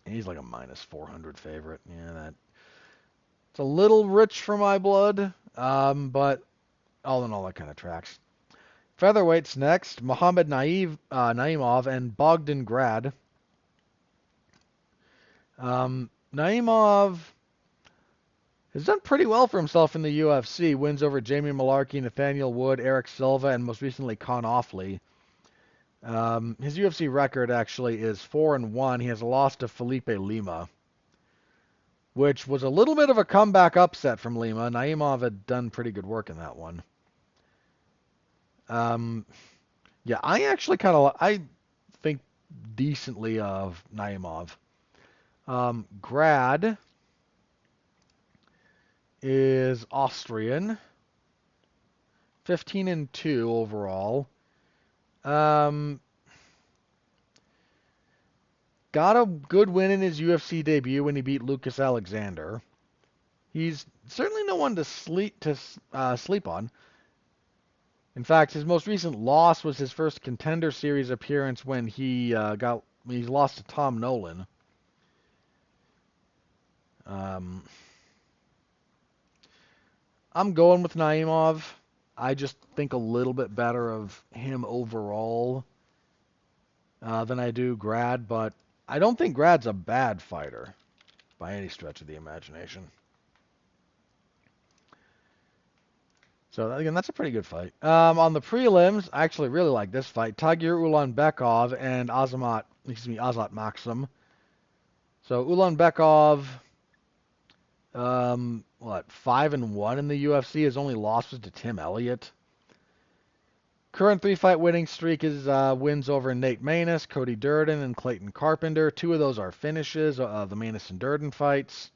He's like a -400 favorite. Yeah, it's a little rich for my blood, but all in all, that kind of tracks. Featherweights next: Mohamed Naimov and Bogdan Grad. Naimov has done pretty well for himself in the UFC. Wins over Jamie Malarkey, Nathaniel Wood, Eric Silva, and most recently Con Offley. His UFC record actually is 4-1. He has a loss to Felipe Lima, which was a little bit of a comeback upset from Lima. Naimov had done pretty good work in that one. Yeah, I actually I think decently of Naimov. Grad is Austrian, 15-2 overall. Got a good win in his UFC debut when he beat Lucas Alexander. He's certainly no one to sleep on. In fact, his most recent loss was his first Contender Series appearance when he lost to Tom Nolan. I'm going with Naimov. I just think a little bit better of him overall than I do Grad, but I don't think Grad's a bad fighter by any stretch of the imagination. So again, that's a pretty good fight. On the prelims, I actually really like this fight: Tagir Ulanbekov and Azat Maxim. So Ulanbekov, 5-1 in the UFC. His only loss was to Tim Elliott. Current 3-fight winning streak is wins over Nate Maness, Cody Durden, and Clayton Carpenter. 2 of those are finishes, the Maness and Durden fights.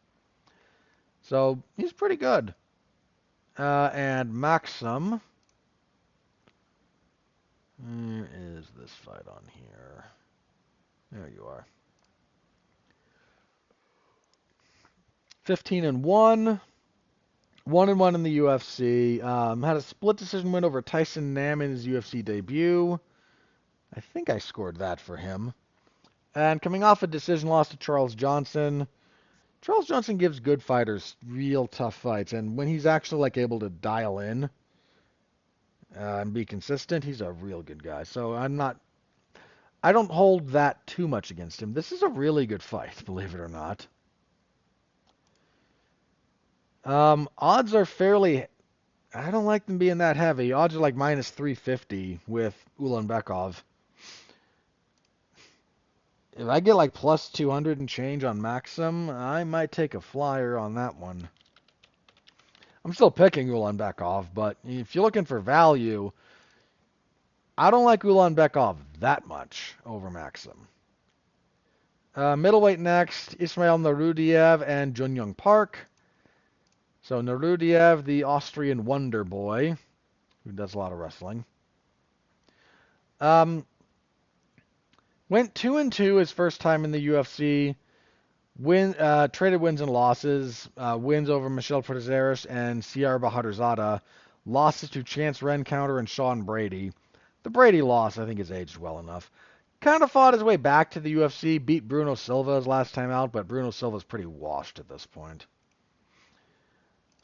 So he's pretty good. And Maxim. Where is this fight on here? There you are. 15-1. 1-1 in the UFC. Had a split decision win over Tyson Nam in his UFC debut. I think I scored that for him. And coming off a decision loss to Charles Johnson. Charles Johnson gives good fighters real tough fights, and when he's actually able to dial in and be consistent, he's a real good guy. So I don't hold that too much against him. This is a really good fight, believe it or not. Odds are fairly, I don't like them being that heavy. Odds are like -350 with Ulanbekov. If I get like +200 and change on Maxim, I might take a flyer on that one. I'm still picking Ulanbekov, but if you're looking for value, I don't like Ulanbekov that much over Maxim. Middleweight next: Ismail Narudiev and Junyoung Park. So Narudiev, the Austrian wonder boy, who does a lot of wrestling. Went 2-2 his first time in the UFC. Traded wins and losses. Wins over Michel Prazeres and Sierra Bahadurzada. Losses to Chance Rencounter and Sean Brady. The Brady loss, I think, is aged well enough. Kind of fought his way back to the UFC. Beat Bruno Silva his last time out, but Bruno Silva's pretty washed at this point.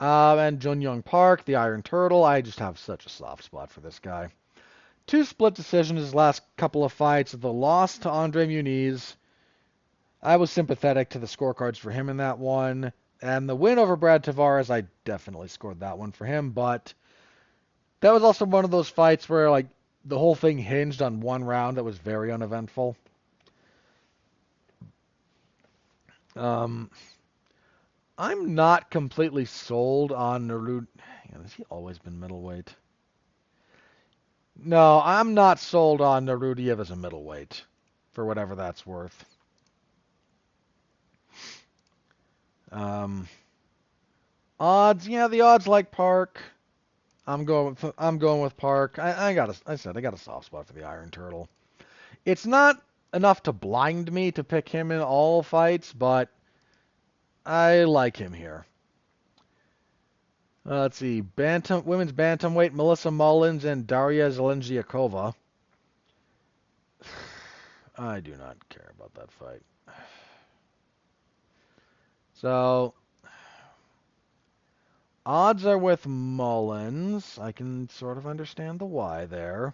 And Junyoung Park, the Iron Turtle. I just have such a soft spot for this guy. 2 split decisions his last couple of fights. The loss to Andre Muniz. I was sympathetic to the scorecards for him in that one. And the win over Brad Tavares, I definitely scored that one for him. But that was also one of those fights where, the whole thing hinged on one round that was very uneventful. Um, I'm not completely sold on Naruto. Has he always been middleweight? No, I'm not sold on Narudiev as a middleweight, for whatever that's worth. Um, odds, yeah, the odds like Park. I'm going with Park. I said I got a soft spot for the Iron Turtle. It's not enough to blind me to pick him in all fights, but I like him here. Let's see, women's bantamweight, Melissa Mullins and Daria Zelengiakova. I do not care about that fight. So, odds are with Mullins. I can sort of understand the why there.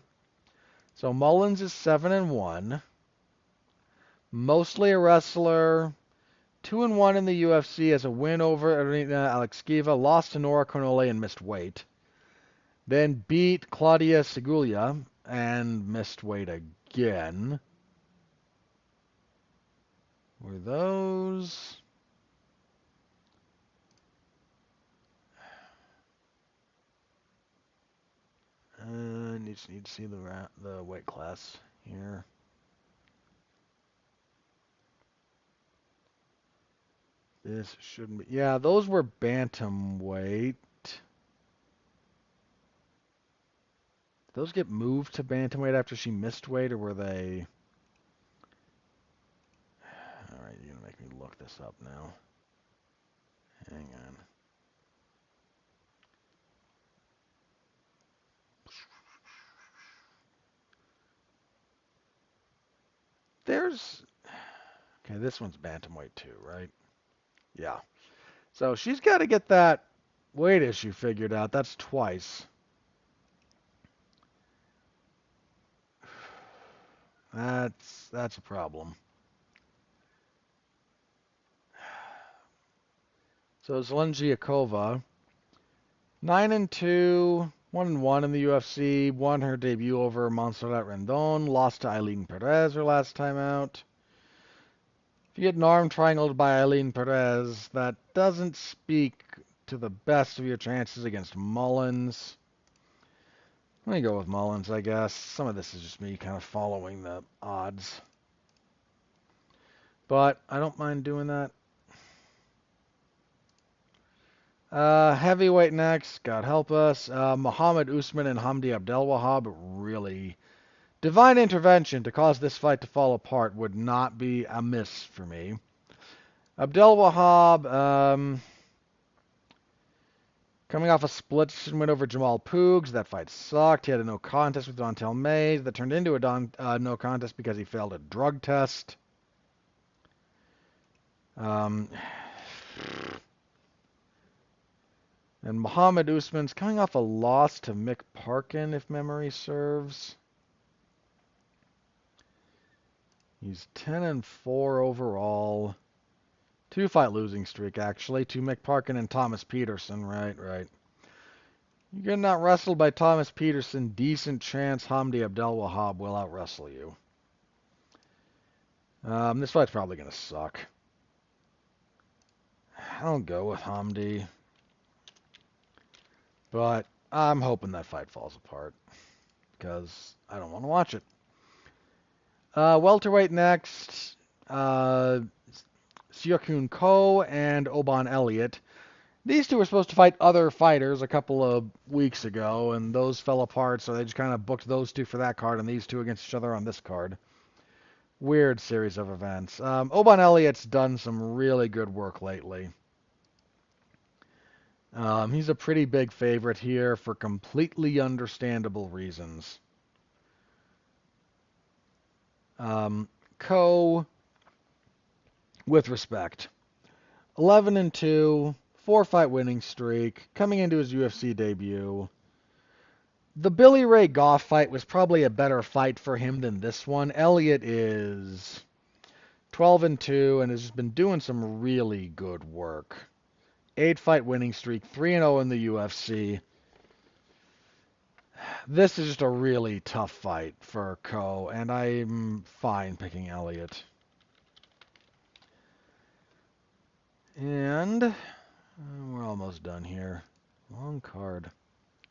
So Mullins is 7-1, mostly a wrestler. 2-1 in the UFC as a win over Arina Alekseeva, lost to Nora Konole and missed weight. Then beat Claudia Segulia and missed weight again. Were those... need to see the weight class here. This shouldn't be... Yeah, those were bantamweight. Did those get moved to bantamweight after she missed weight, or were they... Alright, you're going to make me look this up now. Hang on. There's... Okay, this one's bantamweight too, right? Yeah. So she's got to get that weight issue figured out. That's twice. That's a problem. So Zelengiakova, 9-2, 1-1 in the UFC, won her debut over Montserrat Rendon, lost to Eileen Perez her last time out. If you get an arm triangled by Eileen Perez, that doesn't speak to the best of your chances against Mullins. Let me go with Mullins, I guess. Some of this is just me kind of following the odds. But I don't mind doing that. Heavyweight next, God help us. Muhammad Usman and Hamdi Abdelwahab. Really, divine intervention to cause this fight to fall apart would not be amiss for me. Abdelwahab, coming off a split win over Jamal Poogs. That fight sucked. He had a no contest with Dontel Mays that turned into a no contest because he failed a drug test. And Muhammad Usman's coming off a loss to Mick Parkin, if memory serves. He's 10-4 overall. 2-fight losing streak, actually, to Mick Parkin and Thomas Peterson. Right. You get not wrestled by Thomas Peterson, decent chance Hamdi Abdelwahab will out-wrestle you. This fight's probably going to suck. I'll go with Hamdi. But I'm hoping that fight falls apart, because I don't want to watch it. Welterweight next, Seokun Ko and Oban Elliott. These two were supposed to fight other fighters a couple of weeks ago, and those fell apart, so they just kind of booked those two for that card and these two against each other on this card. Weird series of events. Oban Elliott's done some really good work lately. He's a pretty big favorite here for completely understandable reasons. Ko, with respect, 11-2, 4-fight winning streak, coming into his UFC debut. The Billy Ray Goff fight was probably a better fight for him than this one. Elliott is 12-2 and has just been doing some really good work. 8-fight winning streak, 3-0 in the UFC. This is just a really tough fight for Ko, and I'm fine picking Elliott. And we're almost done here. Long card.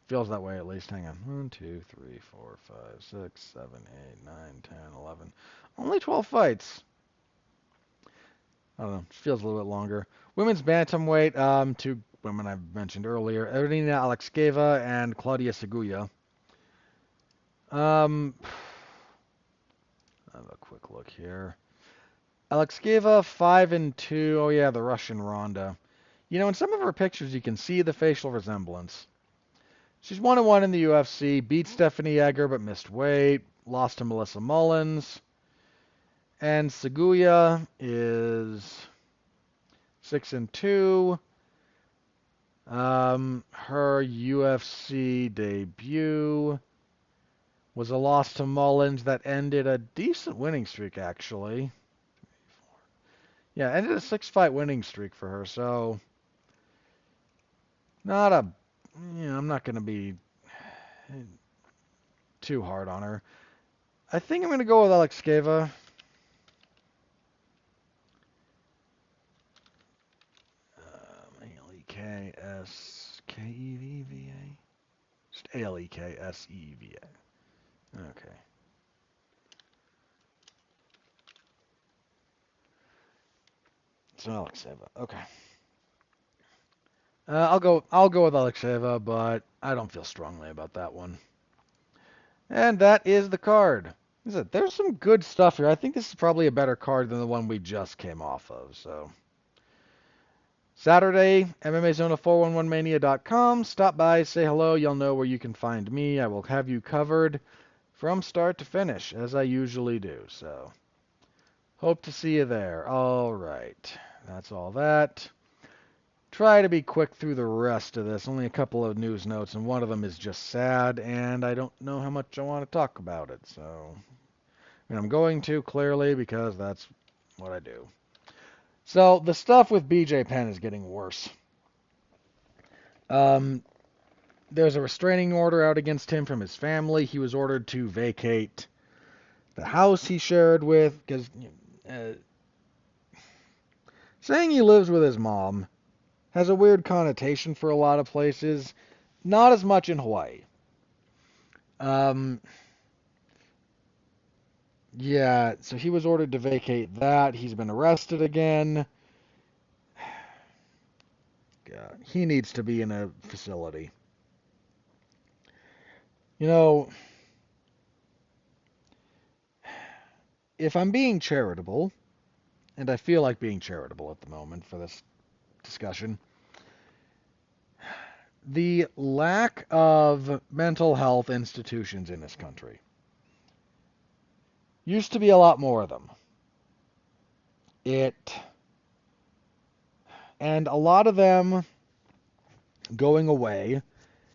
Feels that way at least. Hang on. 1, 2, 3, 4, 5, 6, 7, 8, 9, 10, 11. Only 12 fights. I don't know. Feels a little bit longer. Women's bantamweight. Two women I've mentioned earlier. Erina Alexeyeva and Claudia Seguya. I'll have a quick look here. Alexeyeva 5-2. Oh yeah, the Russian Ronda. You know, in some of her pictures, you can see the facial resemblance. She's 1-1 in the UFC, beat Stephanie Egger but missed weight, lost to Melissa Mullins. And Seguya is 6-2. Her UFC debut was a loss to Mullins that ended a decent winning streak, actually. Yeah, ended a 6-fight winning streak for her, so not a... I'm not going to be too hard on her. I think I'm going to go with Alexeyeva. Alekskeveva. Just Alekseeva. Okay. So Alexeyeva. Okay. I'll go with Alexeyeva, but I don't feel strongly about that one. And that is the card. There's some good stuff here. I think this is probably a better card than the one we just came off of. So Saturday, MMAZona411mania.com. Stop by, say hello. You'll know where you can find me. I will have you covered from start to finish, as I usually do. So hope to see you there. All right. That's all that. Try to be quick through the rest of this. Only a couple of news notes, and one of them is just sad, and I don't know how much I want to talk about it. So, and I'm going to, clearly, because that's what I do. So, the stuff with BJ Penn is getting worse. There's a restraining order out against him from his family. He was ordered to vacate the house he shared with, because saying he lives with his mom has a weird connotation for a lot of places. Not as much in Hawaii. Yeah, so he was ordered to vacate that. He's been arrested again. God, he needs to be in a facility. You know, if I'm being charitable, and I feel like being charitable at the moment for this discussion, the lack of mental health institutions in this country. Used to be a lot more of them. And a lot of them going away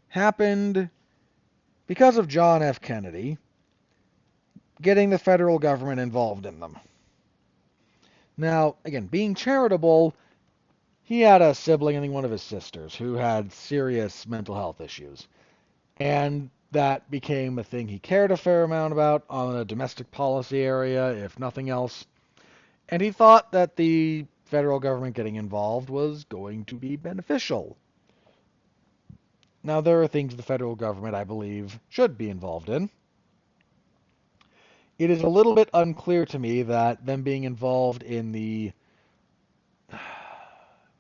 happened because of John F. Kennedy getting the federal government involved in them. Now, again, being charitable, he had a sibling, I think one of his sisters, who had serious mental health issues. And that became a thing he cared a fair amount about on a domestic policy area, if nothing else. And he thought that the federal government getting involved was going to be beneficial. Now, there are things the federal government, I believe, should be involved in. It is a little bit unclear to me that them being involved in the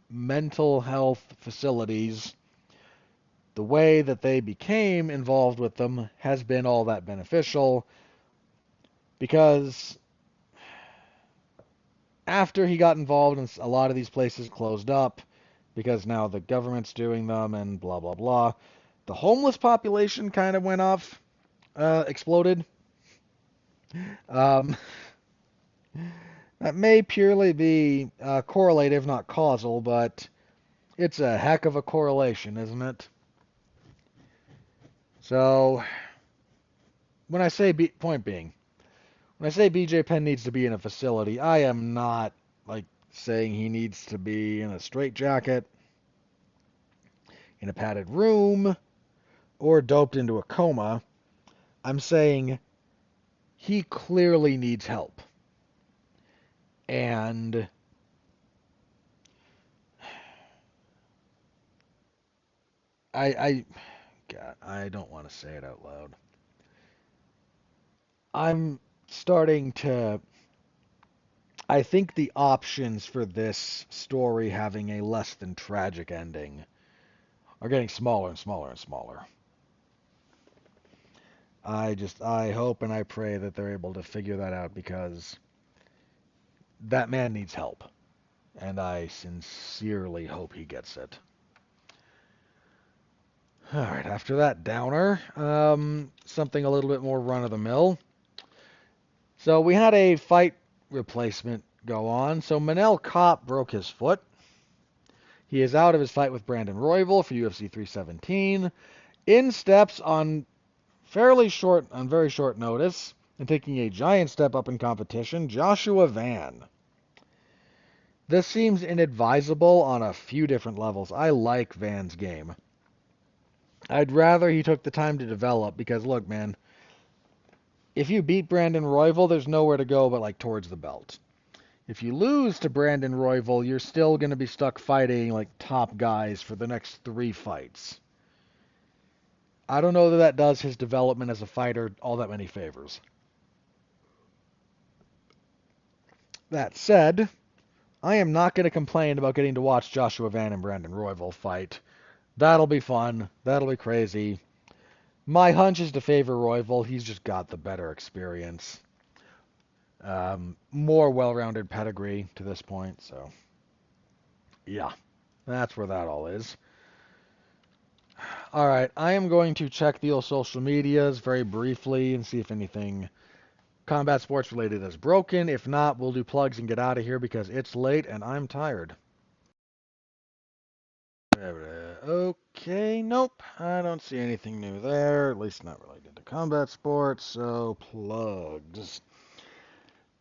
mental health facilities, the way that they became involved with them, has been all that beneficial, because after he got involved and a lot of these places closed up because now the government's doing them and blah blah blah, the homeless population kind of went off, exploded. That may purely be correlative, not causal, but it's a heck of a correlation, isn't it? So, when I say point being, when I say BJ Penn needs to be in a facility, I am not like saying he needs to be in a straitjacket, in a padded room, or doped into a coma. I'm saying he clearly needs help. And I God, I don't want to say it out loud. I'm starting to I think the options for this story having a less than tragic ending are getting smaller and smaller and smaller. I hope and I pray that they're able to figure that out because that man needs help. And I sincerely hope he gets it. All right, after that downer, something a little bit more run of the mill. So we had a fight replacement go on. So Manel Kape broke his foot. He is out of his fight with Brandon Royval for UFC 317. In steps on very short notice, and taking a giant step up in competition, Joshua Van. This seems inadvisable on a few different levels. I like Van's game. I'd rather he took the time to develop because, look, man, if you beat Brandon Royval, there's nowhere to go but like towards the belt. If you lose to Brandon Royval, you're still going to be stuck fighting like top guys for the next 3 fights. I don't know that that does his development as a fighter all that many favors. That said, I am not going to complain about getting to watch Joshua Van and Brandon Royval fight. That'll be fun. That'll be crazy. My hunch is to favor Royval. He's just got the better experience. More well-rounded pedigree to this point, so yeah, that's where that all is. All right, I am going to check the old social medias very briefly and see if anything combat sports related is broken. If not, we'll do plugs and get out of here because it's late and I'm tired. Okay, nope, I don't see anything new there, at least not related to combat sports, so plugs.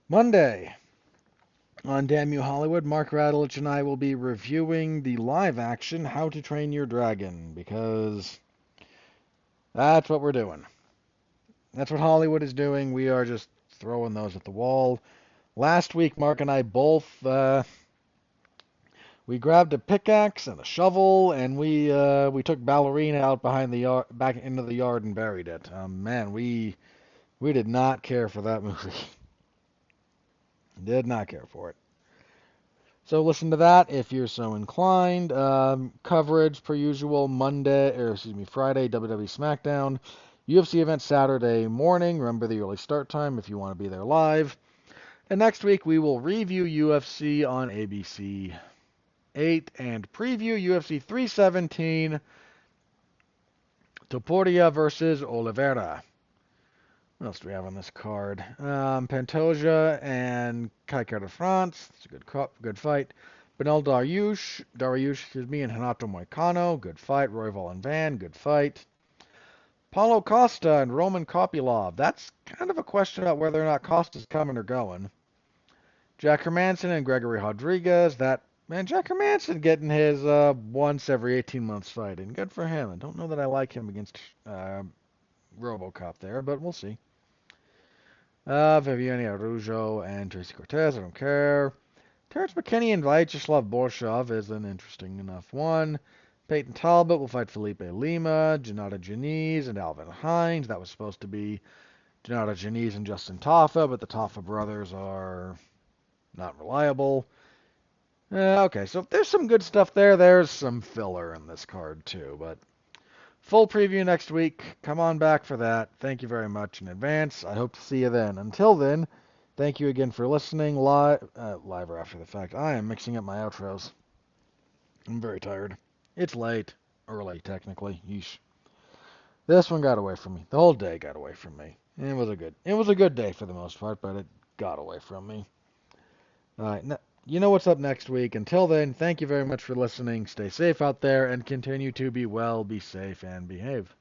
Monday, on Damn You Hollywood, Mark Radulich and I will be reviewing the live action How to Train Your Dragon because that's what we're doing. That's what Hollywood is doing. We are just throwing those at the wall. Last week, Mark and I both we grabbed a pickaxe and a shovel, and we took Ballerina out behind the yard, back into the yard, and buried it. Man, we did not care for that movie. Did not care for it. So listen to that if you're so inclined. Coverage per usual Friday WWE SmackDown. UFC event Saturday morning. Remember the early start time if you want to be there live. And next week we will review UFC on ABC 8 and preview UFC 317 Topuria versus Oliveira. What else do we have on this card? Pantoja and Kai Kara France. It's a good fight. Benel Dariush, and Renato Moicano. Good fight. Royval and Van. Good fight. Paulo Costa and Roman Kopylov. That's kind of a question about whether or not Costa's coming or going. Jack Hermanson and Gregory Rodriguez. Jack Hermanson getting his once every 18 months fight, and good for him. I don't know that I like him against RoboCop there, but we'll see. Viviane Araujo and Tracy Cortez. I don't care. Terrence McKinney and Vyacheslav Borshov is an interesting enough one. Peyton Talbot will fight Felipe Lima, Janata Janiz, and Alvin Hines. That was supposed to be Janata Janiz and Justin Taffa, but the Taffa brothers are not reliable. Okay, so there's some good stuff there. There's some filler in this card too, but full preview next week. Come on back for that. Thank you very much in advance. I hope to see you then. Until then, thank you again for listening live or after the fact. I am mixing up my outros. I'm very tired. It's late. Early, technically. Yeesh. This one got away from me. The whole day got away from me. It was a good day for the most part, but it got away from me. All right, you know what's up next week. Until then, thank you very much for listening. Stay safe out there and continue to be well, be safe, and behave.